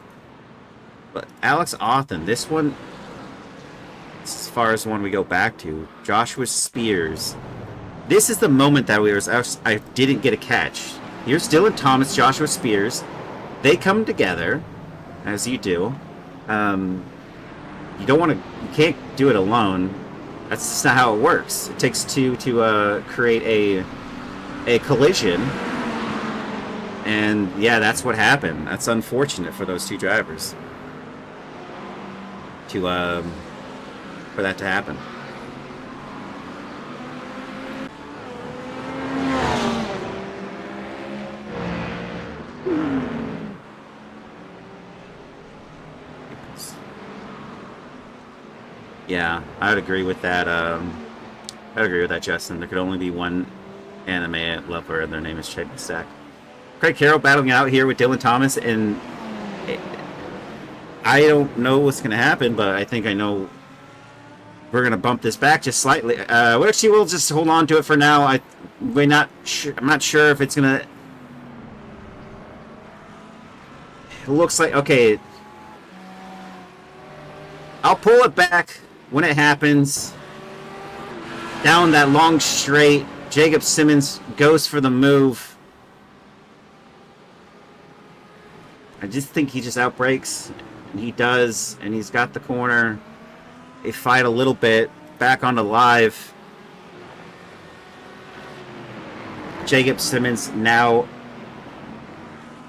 But Alex Authen, this one, as far as the one we go back to, Joshua Spears. This is the moment that I didn't get a catch. Here's Dylan Thomas, Joshua Spears. They come together, as you do. You don't want to, you can't do it alone. That's just not how it works. It takes two to create a collision. And yeah, that's what happened. That's unfortunate for those two drivers. For that to happen. Yeah, I would agree with that. I would agree with that, Justin. There could only be one anime lover, and their name is Chad Stack. Craig Carroll battling out here with Dylan Thomas, and I don't know what's going to happen, but I think I know we're going to bump this back just slightly. Well, actually, we'll just hold on to it for now. I'm not sure if it's going to... It looks like... Okay. I'll pull it back when it happens. Down that long straight. Jacob Simmons goes for the move. I just think he just outbrakes. And he does. And he's got the corner. They fight a little bit. Back onto live. Jacob Simmons now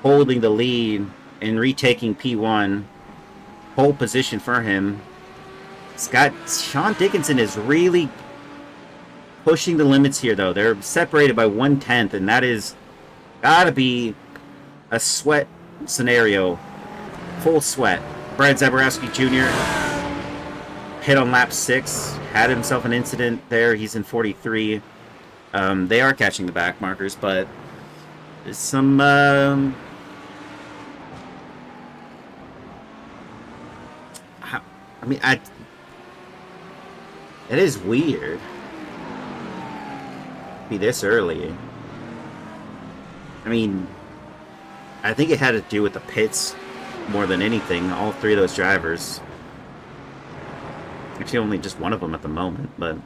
holding the lead and retaking P1. Pole position for him. Sean Dickinson is really pushing the limits here, though. They're separated by 1/10, and that is gotta be a sweat scenario. Full sweat. Brad Zaborowski Jr. hit on lap 6. Had himself an incident there. He's in 43. They are catching the back markers, but there's some... It is weird to be this early. I mean, I think it had to do with the pits more than anything. All three of those drivers. Actually, only just one of them at the moment, but...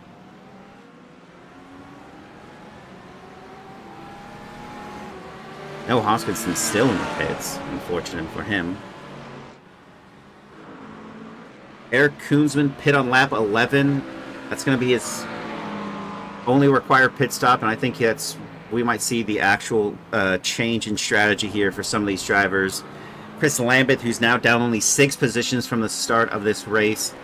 No, Hoskinson's still in the pits. Unfortunate for him. Eric Koonsman pit on lap 11. That's going to be his only required pit stop, and I think we might see the actual change in strategy here for some of these drivers. Chris Lambeth, who's now down only 6 positions from the start of this race,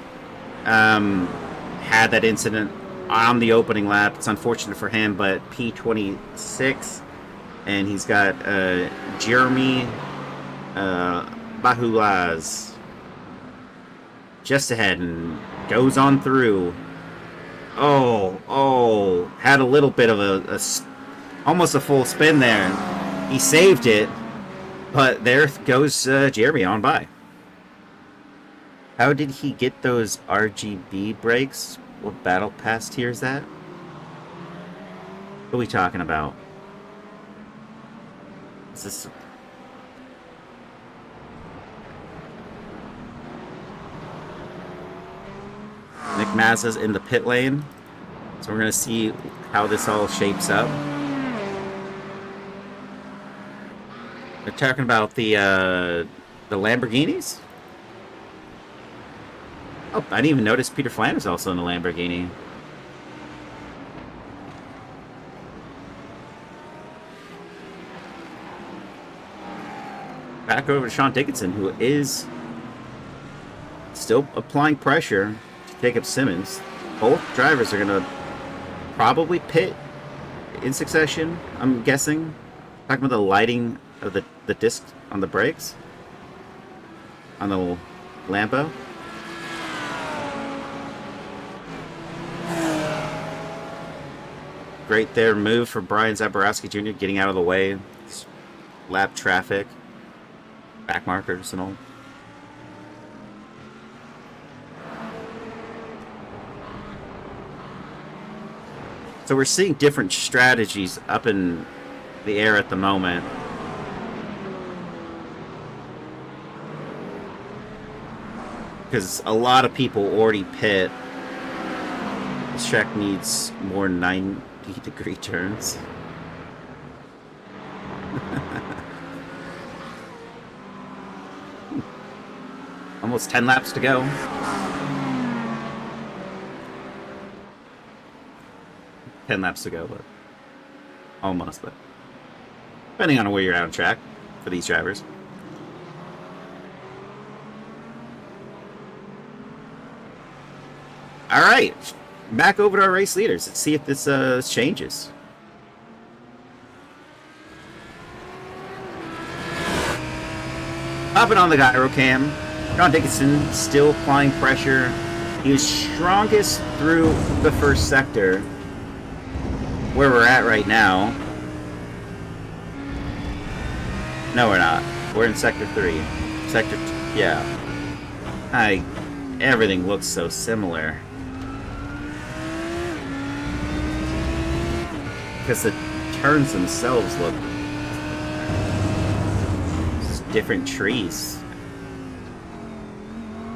had that incident on the opening lap. It's unfortunate for him, but P26, and he's got Jeremy Bahulaz just ahead and goes on through. Oh, had a little bit of almost a full spin there. He saved it, but there goes Jeremy on by. How did he get those RGB brakes? What battle pass tier is that? What are we talking about? Is this... Nick Mazza's in the pit lane, so we're going to see how this all shapes up. They're talking about the Lamborghinis. Oh, I didn't even notice Peter Flan is also in the Lamborghini. Back over to Sean Dickinson, who is still applying pressure. Jacob Simmons. Both drivers are going to probably pit in succession, I'm guessing. Talking about the lighting of the disc on the brakes. On the Lambo. Great there move for Brian Zaborowski Jr. getting out of the way. Lap traffic. Back markers and all. So we're seeing different strategies up in the air at the moment. Because a lot of people already pit. This track needs more 90-degree turns. Almost 10 laps to go. But almost, but depending on where you're at on track for these drivers. All right, back over to our race leaders. Let's see if this changes. Hopping on the gyro cam, John Dickinson still applying pressure. He was strongest through the first sector, where we're at right now. No, we're not. We're in Sector 3. Sector 2, yeah. Everything looks so similar. Because the turns themselves look just different trees.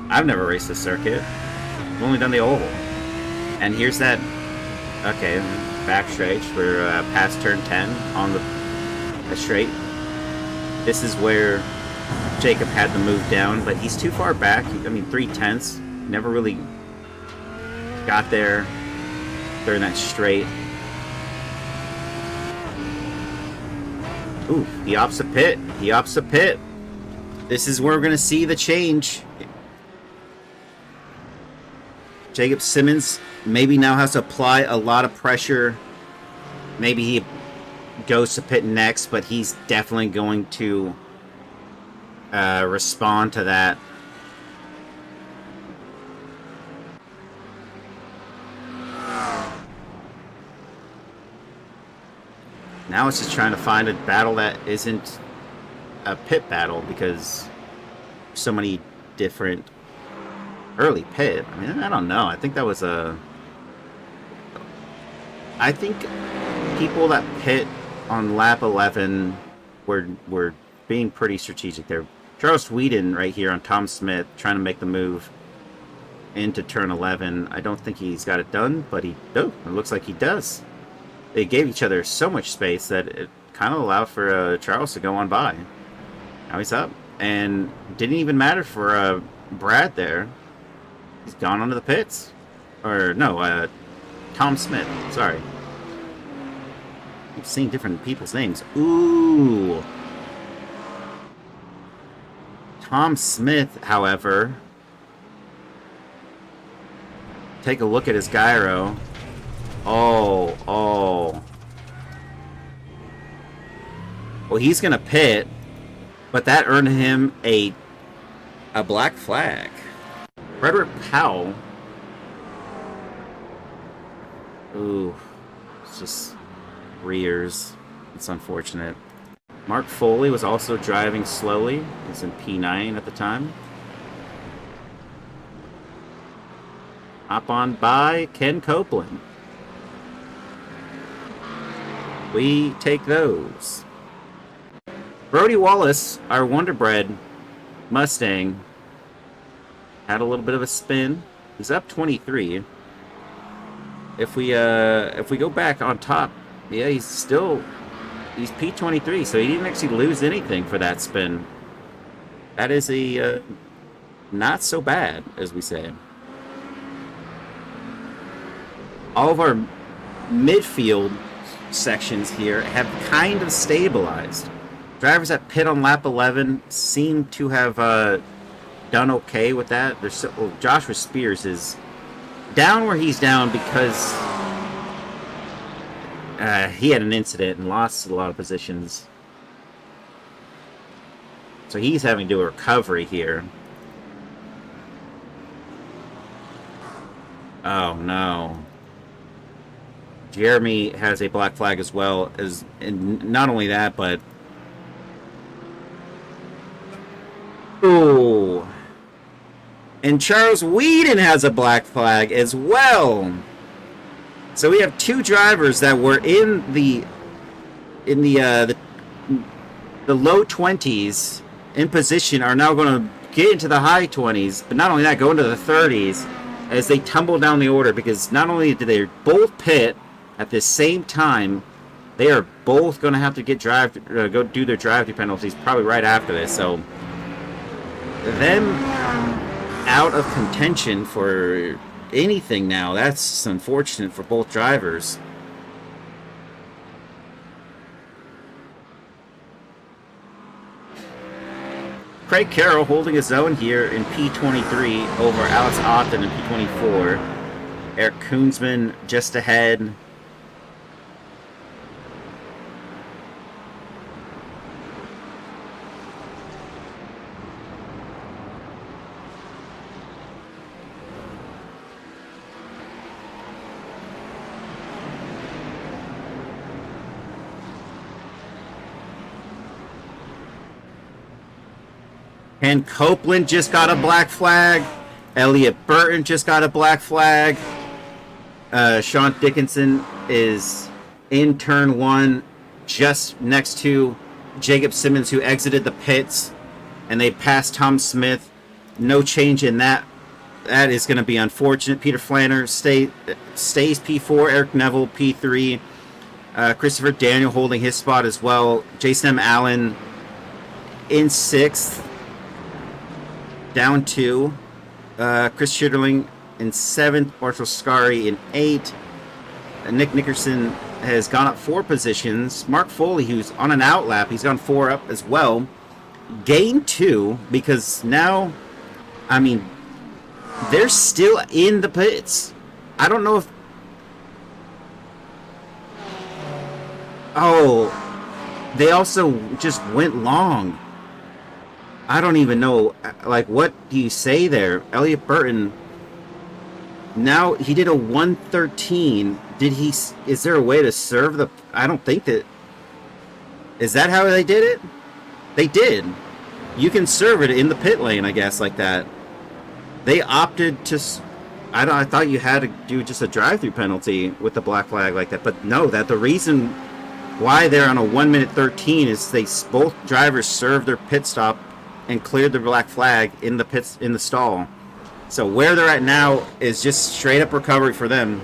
I've never raced this circuit. I've only done the oval. And here's that. Okay, back straight. We're past turn 10 on the straight. This is where Jacob had to move down, but he's too far back. I mean, 3/10. Never really got there during that straight. Ooh, he opts a pit. He opts a pit. This is where we're going to see the change. Jacob Simmons maybe now has to apply a lot of pressure. Maybe he goes to pit next, but he's definitely going to respond to that. Now it's just trying to find a battle that isn't a pit battle, because so many different early pit. I mean, I don't know. I think that was a... I think people that pit on lap 11 were being pretty strategic there. Charles Whedon right here on Tom Smith trying to make the move into turn 11. I don't think he's got it done, but it looks like he does. They gave each other so much space that it kind of allowed for Charles to go on by. Now he's up. And didn't even matter for Brad there. He's gone onto the pits. Or, no, Tom Smith. Sorry. I'm seeing different people's names. Ooh. Tom Smith, however. Take a look at his gyro. Oh. Well, he's going to pit, but that earned him a black flag. Frederick Powell. Ooh. It's just rears. It's unfortunate. Mark Foley was also driving slowly. He was in P9 at the time. Hop on by Ken Copeland. We take those. Brody Wallace, our Wonderbred Mustang, had a little bit of a spin. He's up 23. If we go back on top, yeah, he's P23, so he didn't actually lose anything for that spin. That is a not so bad, as we say. All of our midfield sections here have kind of stabilized. Drivers that pit on lap 11 seem to have done okay with that. Joshua Spears is down where he's down because he had an incident and lost a lot of positions. So he's having to do a recovery here. Oh no. Jeremy has a black flag as well, and not only that, but ooh, and Charles Whedon has a black flag as well. So we have two drivers that were in the low 20s in position are now going to get into the high 20s, but not only that, go into the 30s as they tumble down the order, because not only do they both pit at the same time, they are both going to have to get go do their drive-through penalties probably right after this. So them out of contention for anything now, that's unfortunate for both drivers. Craig Carroll holding his own here in P23 over Alex Ogden in P24. Eric Koonsman just ahead. And Copeland just got a black flag. Elliott Burton just got a black flag. Sean Dickinson is in turn one, just next to Jacob Simmons, who exited the pits, and they passed Tom Smith. No change in that. That is going to be unfortunate. Peter Flanner stays P4. Eric Neville P3. Christopher Daniel holding his spot as well. Jason M. Allen in 6th. Down 2. Chris Schitterling in 7th. Marshall Scary in 8th. Nick Nickerson has gone up 4 positions. Mark Foley, who's on an outlap, he's gone 4 up as well. Gained 2, because now, I mean, they're still in the pits. I don't know if... Oh, they also just went long. I don't even know, like, what do you say there? Elliott Burton, now he did a 113. Is there a way to serve the... I don't think that... Is that how they did it? They did. You can serve it in the pit lane, I guess, like that. They opted to... I thought you had to do just a drive-through penalty with the black flag like that, but no, that the reason why they're on a 1:13 is both drivers served their pit stop and cleared the black flag in the pits, in the stall. So where they're at now is just straight up recovery for them.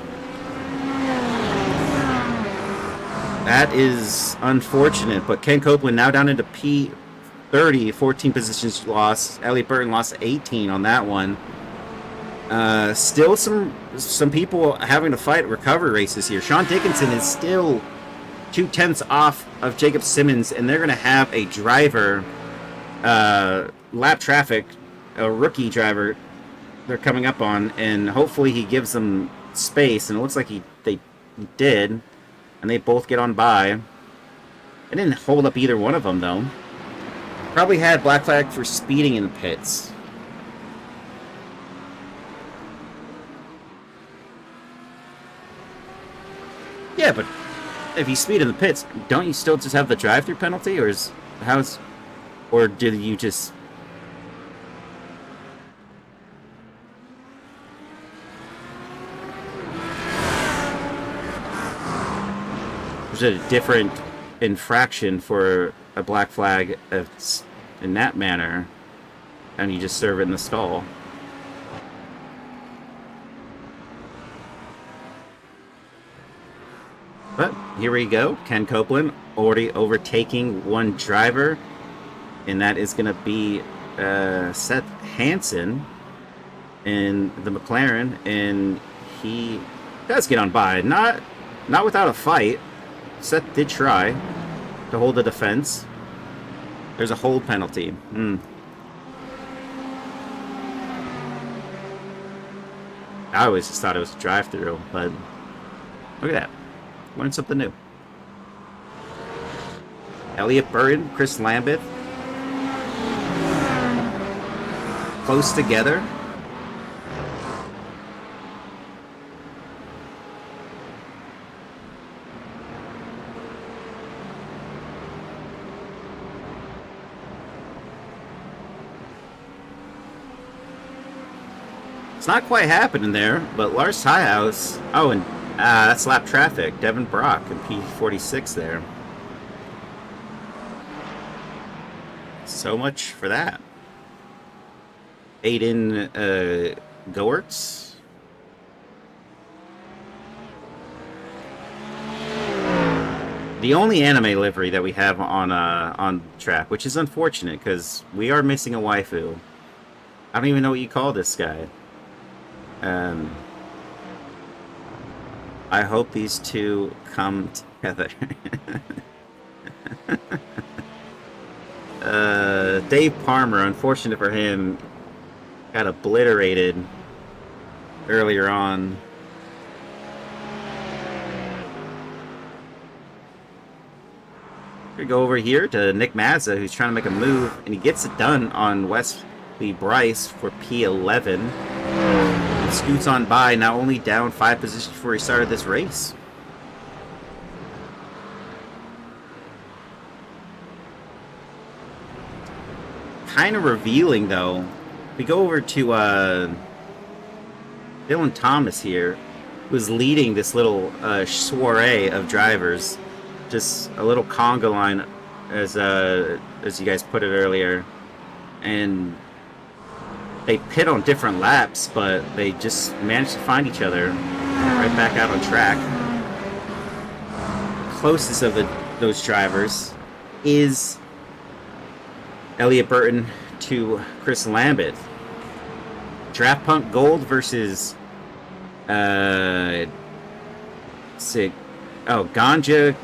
That is unfortunate, but Ken Copeland now down into P30, 14 positions lost. Elliott Burton lost 18 on that one. Still some people having to fight recovery races here. Sean Dickinson is still 2/10 off of Jacob Simmons, and they're going to have a driver lap traffic, a rookie driver they're coming up on, and hopefully he gives them space, and it looks like they did, and they both get on by. It didn't hold up either one of them, though. Probably had black flag for speeding in the pits. Yeah, but if you speed in the pits, don't you still just have the drive-through penalty, or or did you just... Is it a different infraction for a black flag in that manner, and you just serve it in the stall? But here we go. Ken Copeland already overtaking one driver, and that is going to be Seth Hansen in the McLaren, and he does get on by. Not without a fight. Seth did try to hold the defense. There's a hold penalty. I always just thought it was a drive-through, but look at that. Learn something new. Elliott Burton, Chris Lambeth, close together. It's not quite happening there, but Lars Highhouse. Oh, and that's lap traffic. Devin Brock in P46 there. So much for that. Aiden Goertz. The only anime livery that we have on track, which is unfortunate because we are missing a waifu. I don't even know what you call this guy. I hope these two come together. Dave Palmer, unfortunate for him, got obliterated earlier on. We go over here to Nick Mazza, who's trying to make a move, and he gets it done on Wesley Bryce for P11. And scoots on by, now only down 5 positions before he started this race. Kind of revealing, though. We go over to Dylan Thomas here, who's leading this little soiree of drivers. Just a little conga line, as you guys put it earlier, and they pit on different laps, but they just managed to find each other right back out on track. Closest of those drivers is Elliot Burton to Chris Lambeth. Draft Punk Gold versus Ganja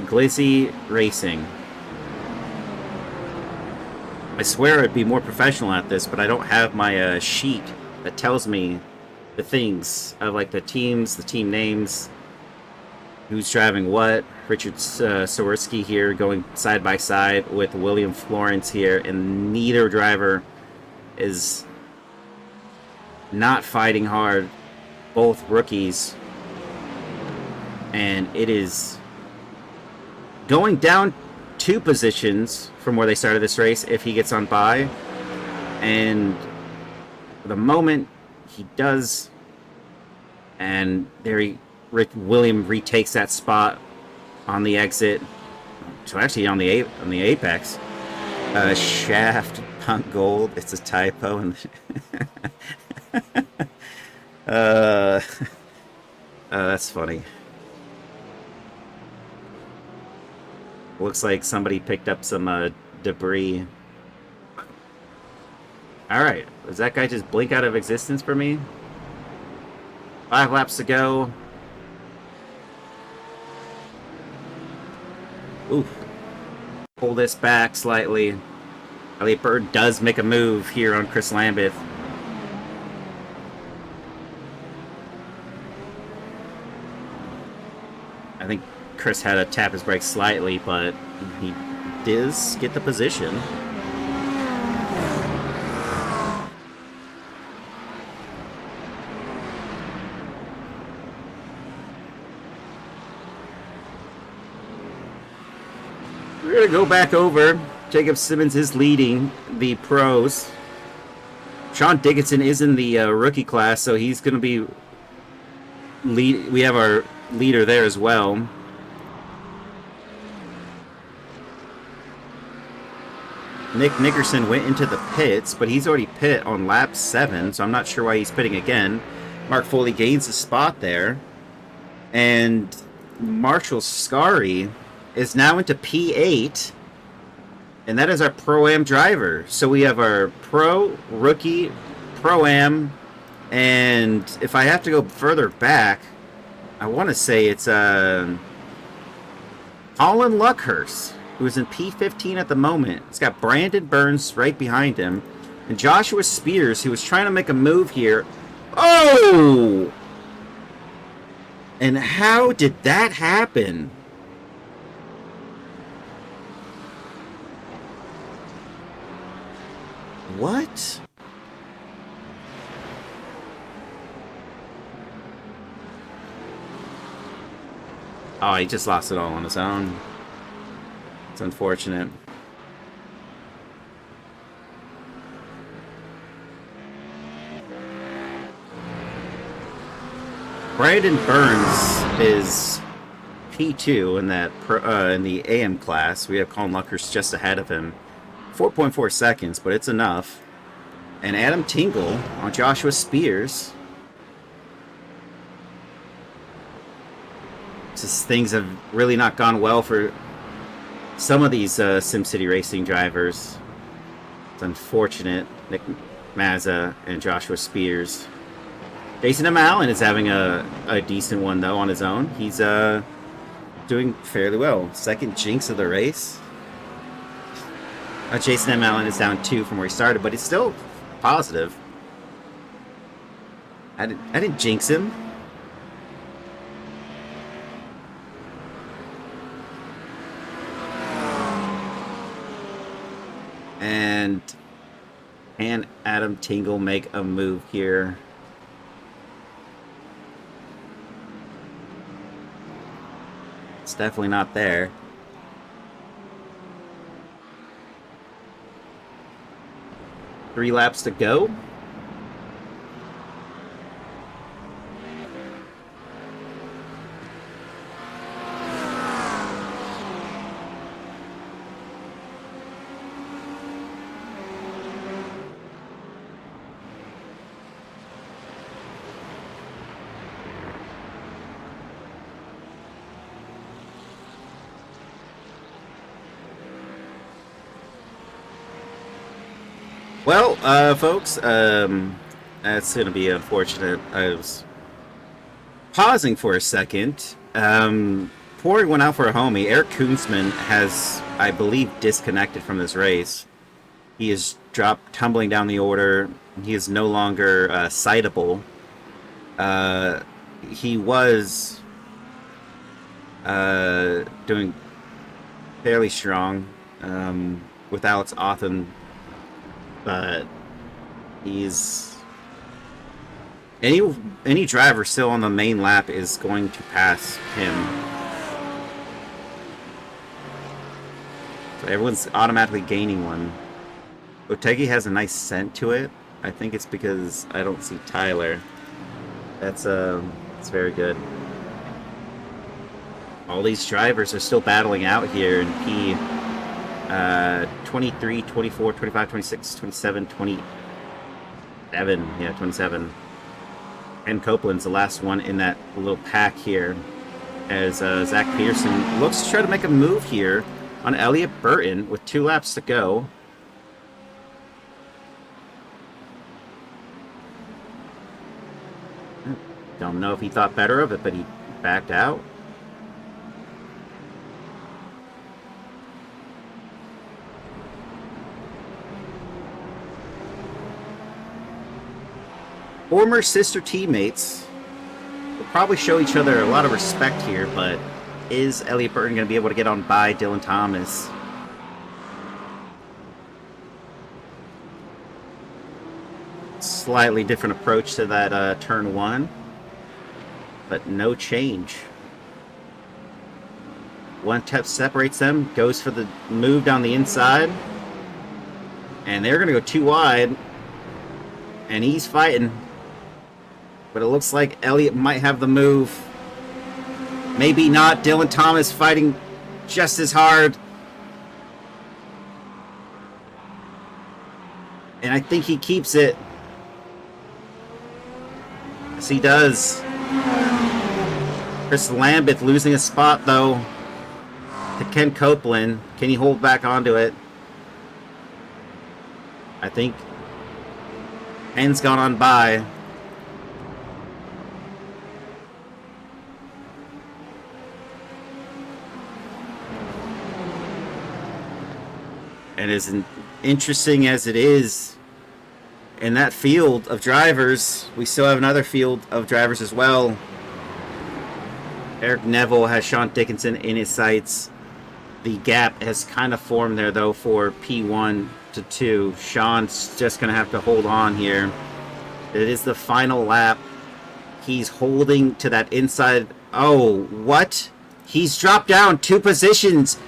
Glizzy Racing. I swear I'd be more professional at this, but I don't have my sheet that tells me the things of like the teams, the team names, who's driving what. Richard Sawerski here going side by side with William Florence here, and neither driver is not fighting hard. Both rookies. And it is going down 2 positions from where they started this race if he gets on by. And the moment he does, and there William retakes that spot on the exit. So actually on the apex. Shaft Punk Gold. It's a typo. And that's funny. Looks like somebody picked up some debris. Alright, does that guy just blink out of existence for me? 5 laps to go. Oof. Pull this back slightly. Elliot Bird does make a move here on Chris Lambeth. I think Chris had to tap his brakes slightly, but he does get the position. We're going to go back over. Jacob Simmons is leading the pros. Sean Dickinson is in the rookie class, so he's going to be we have our leader there as well. Nick Nickerson went into the pits, but he's already pit on lap 7, so I'm not sure why he's pitting again. Mark Foley gains a spot there. And Marshall Scary is now into P8, and that is our Pro-Am driver. So we have our Pro, Rookie, Pro-Am, and if I have to go further back, I want to say it's Colin Luckhurst, who is in P15 at the moment. It's got Brandon Burns right behind him, and Joshua Spears, who was trying to make a move here. Oh! And how did that happen? What? Oh, he just lost it all on his own. It's unfortunate. Brandon Burns is P2 in that in the AM class. We have Colin Luckers just ahead of him, 4.4 seconds, but it's enough. And Adam Tingle on Joshua Spears. Just things have really not gone well for some of these SimCity racing drivers. It's unfortunate. Nick Mazza and Joshua Spears. Jason M. Allen is having a decent one, though, on his own. He's doing fairly well. Second jinx of the race. Jason M. Allen is down 2 from where he started, but he's still positive. I didn't jinx him. And can Adam Tingle make a move here? It's definitely not there. Three laps to go. Well, folks, that's going to be unfortunate. I was pausing for a second. Pouring one out for a homie. Eric Koonsman has, I believe, disconnected from this race. He is tumbling down the order. He is no longer citable. He was doing fairly strong with Alex Otham. But he's any driver still on the main lap is going to pass him. So everyone's automatically gaining one. Motegi has a nice scent to it. I think it's because I don't see Tyler. That's it's very good. All these drivers are still battling out here in P. 23, 24, 25, 26, 27, 27. Yeah, 27. And Copeland's the last one in that little pack here. As Zach Peterson looks to try to make a move here on Elliott Burton with 2 laps to go. Don't know if he thought better of it, but he backed out. Former sister teammates will probably show each other a lot of respect here, but is Elliott Burton going to be able to get on by Dylan Thomas? Slightly different approach to that turn 1, but no change. One step separates them, goes for the move down the inside, and they're going to go 2 wide, and he's fighting. But it looks like Elliott might have the move. Maybe not. Dylan Thomas fighting just as hard. And I think he keeps it. Yes, he does. Chris Lambeth losing a spot, though, to Ken Copeland. Can he hold back onto it? I think Ken's gone on by. And as interesting as it is, in that field of drivers, we still have another field of drivers as well. Eric Neville has Sean Dickinson in his sights. The gap has kind of formed there, though, for P1 to 2. Sean's just going to have to hold on here. It is the final lap. He's holding to that inside. Oh, what? He's dropped down 2 positions.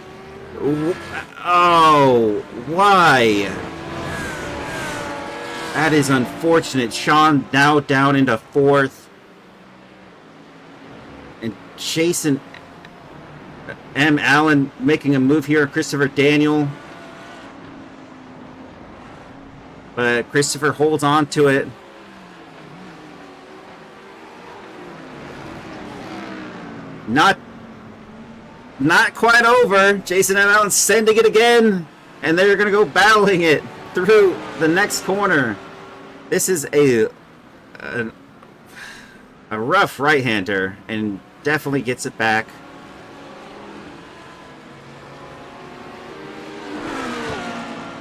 Oh, why? That is unfortunate. Sean now down into 4th. And Jason M. Allen making a move here. Christopher Daniel. But Christopher holds on to it. Not quite over. Jason M. Allen sending it again. And they're going to go battling it through the next corner. This is a rough right-hander and definitely gets it back.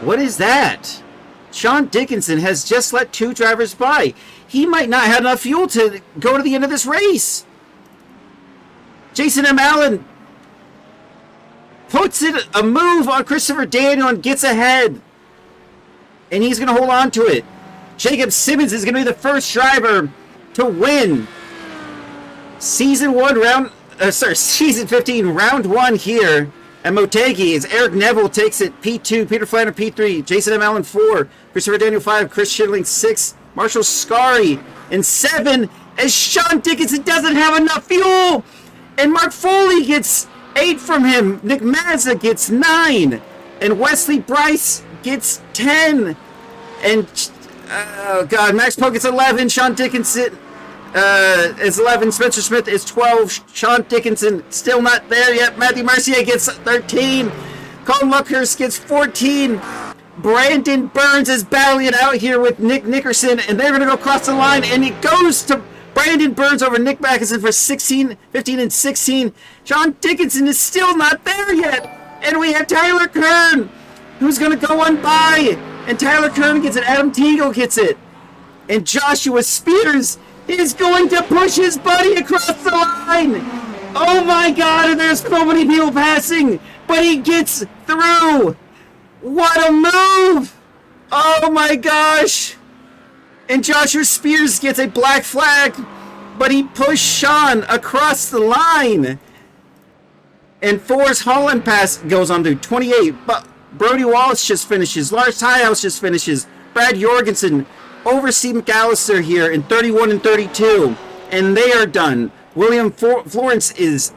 What is that? Sean Dickinson has just let 2 drivers by. He might not have enough fuel to go to the end of this race. Jason M. Allen puts it a move on Christopher Daniel and gets ahead. And he's going to hold on to it. Jacob Simmons is going to be the first driver to win Season 15, Round 1 here at Motegi as Eric Neville takes it P2, Peter Flanner P3, Jason M. Allen 4, Christopher Daniel 5, Chris Schilling 6, Marshall Scary in 7 as Sean Dickinson doesn't have enough fuel. And Mark Foley gets 8 from him. Nick Mazza gets 9. And Wesley Bryce gets 10. And, oh God, Max Poe gets 11. Sean Dickinson is 11. Spencer Smith is 12. Sean Dickinson still not there yet. Matthew Mercier gets 13. Colin Luckhurst gets 14. Brandon Burns is battling it out here with Nick Nickerson. And they're going to go across the line. And it goes to Brandon Burns over Nick Mackison for 16, 15, and 16. Sean Dickinson is still not there yet. And we have Tyler Kern, who's going to go on by. And Tyler Kern gets it. Adam Teagle gets it. And Joshua Spears is going to push his buddy across the line. Oh my God, and there's so many people passing. But he gets through. What a move. Oh my gosh. And Joshua Spears gets a black flag, but he pushed Sean across the line. And Forrest Holland pass goes on to 28. But Brody Wallace just finishes. Lars Tyhouse just finishes. Brad Jorgensen over Steve McAllister here in 31 and 32. And they are done. William Florence is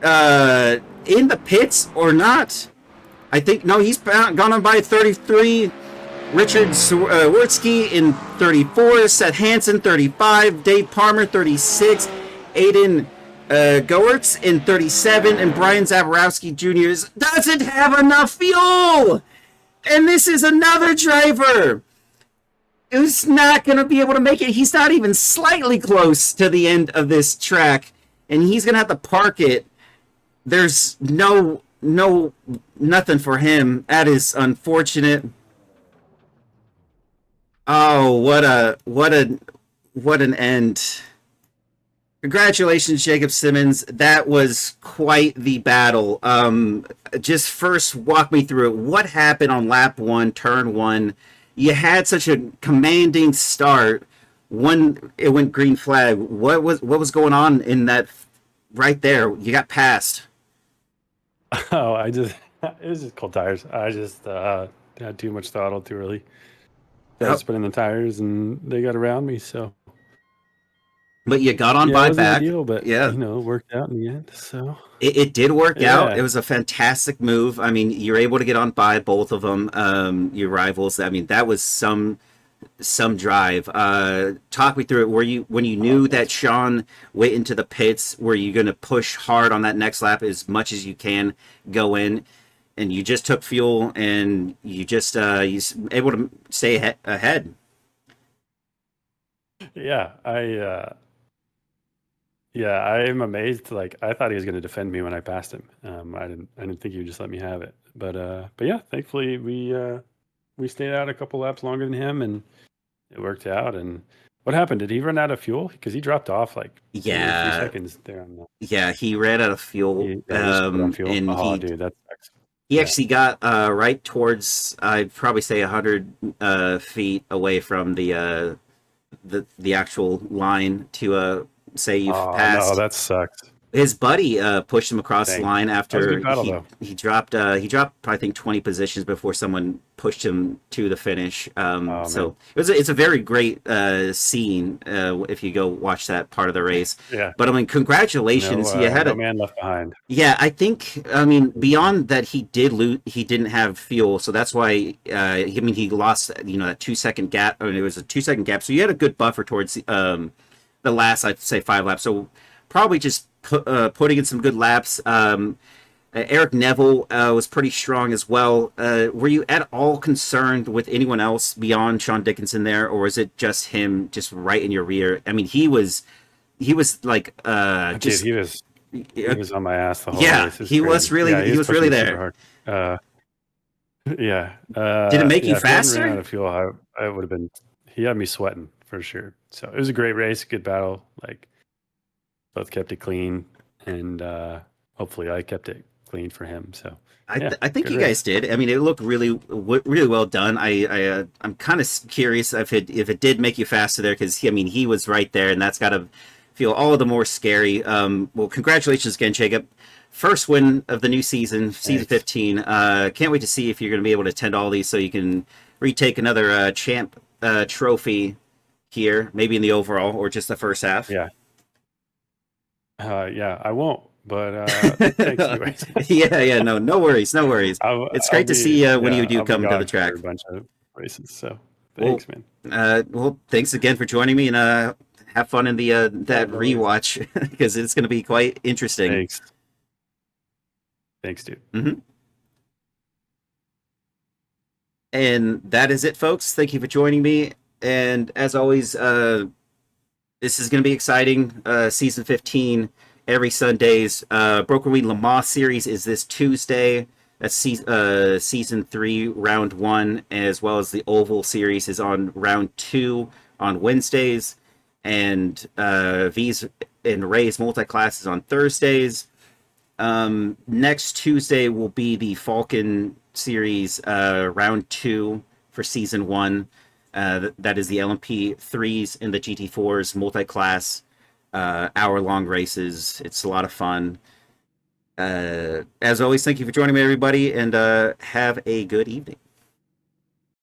in the pits or not. I think, no, he's gone on by 33. Richard Wertsky in 34, Seth Hansen 35, Dave Palmer 36, Aiden Goertz in 37, and Brian Zaborowski Jr. doesn't have enough fuel! And this is another driver who's not going to be able to make it. He's not even slightly close to the end of this track, and he's going to have to park it. There's nothing for him. That is unfortunate. Oh, what an end. Congratulations, Jacob Simmons. That was quite the battle. Just first walk me through it. What happened on lap 1, turn 1? You had such a commanding start when it went green flag. What was going on in that right there? You got passed. Oh, it was just cold tires. I just had too much throttle too early. I was putting the tires, and they got around me. So, but you got on by back. Ideal, but yeah, it worked out in the end. So it did work out. It was a fantastic move. I mean, you're able to get on by both of them, your rivals. I mean, that was some drive. Talk me through it. Were you, when you knew that Sean went into the pits, were you going to push hard on that next lap as much as you can go in? And you just took fuel, and you just you able to stay ahead. Yeah, I am amazed. Like, I thought he was going to defend me when I passed him. I didn't think he would just let me have it. But yeah, thankfully we stayed out a couple laps longer than him, and it worked out. And what happened? Did he run out of fuel? Because he dropped off like 3 seconds there. On the... Yeah, he ran out of fuel. And dude, that sucks. He actually got right towards, I'd probably say 100 feet away from the actual line to say you've passed. No, that sucks. His buddy pushed him across the Dang, line that was a after good battle though. he dropped I think 20 positions before someone pushed him to the finish. Oh man, So it's a very great scene if you go watch that part of the race. yeah. But I mean, congratulations, you had No a man left behind. yeah. I think I mean beyond that he did lose, he didn't have fuel, so that's why I mean he lost that 2 second gap. I mean, it was a 2 second gap, so you had a good buffer towards the last I'd say 5 laps. So probably just putting in some good laps. Eric Neville was pretty strong as well. Were you at all concerned with anyone else beyond Sean Dickinson there, or is it just him, just right in your rear? I mean, he was like Dude, just he was on my ass the whole yeah, race. he was really Yeah, he was really pushing me super there. hard. Yeah. Did it make you Yeah, if he hadn't ran out faster? of fuel, I would have been. He had me sweating for sure. So it was a great race, good battle. Like both kept it clean, and hopefully I kept it clean for him. So yeah, I think good you guys race. did. I mean, it looked really well done. I'm kind of curious if it did make you faster there because I mean he was right there, and that's got to feel all the more scary. Well, congratulations again, Jacob. First win of the new season, season Thanks. 15. Can't wait to see if you're going to be able to attend all these so you can retake another champ trophy here, maybe in the overall or just the first half. Yeah. Yeah, I won't. But thanks anyways. Yeah, no worries, no worries. It's great to see when you do I'll be come to the gone track. for a bunch of races. So Well, thanks, man. well, thanks again for joining me, and have fun in the that No worries. rewatch because it's going to be quite interesting. Thanks, dude. Hmm. And that is it, folks. Thank you for joining me. And as always, this is going to be exciting. Season 15 every Sundays. Broken Wing Le Mans series is this Tuesday. That's season 3, round 1, as well as the Oval series is on round 2 on Wednesdays, and V's and Ray's multi-class is on Thursdays. Next Tuesday will be the Falcon series round 2 for season 1. That is the LMP 3s and the GT4s multi-class hour-long races. It's a lot of fun. As always, thank you for joining me, everybody, and have a good evening.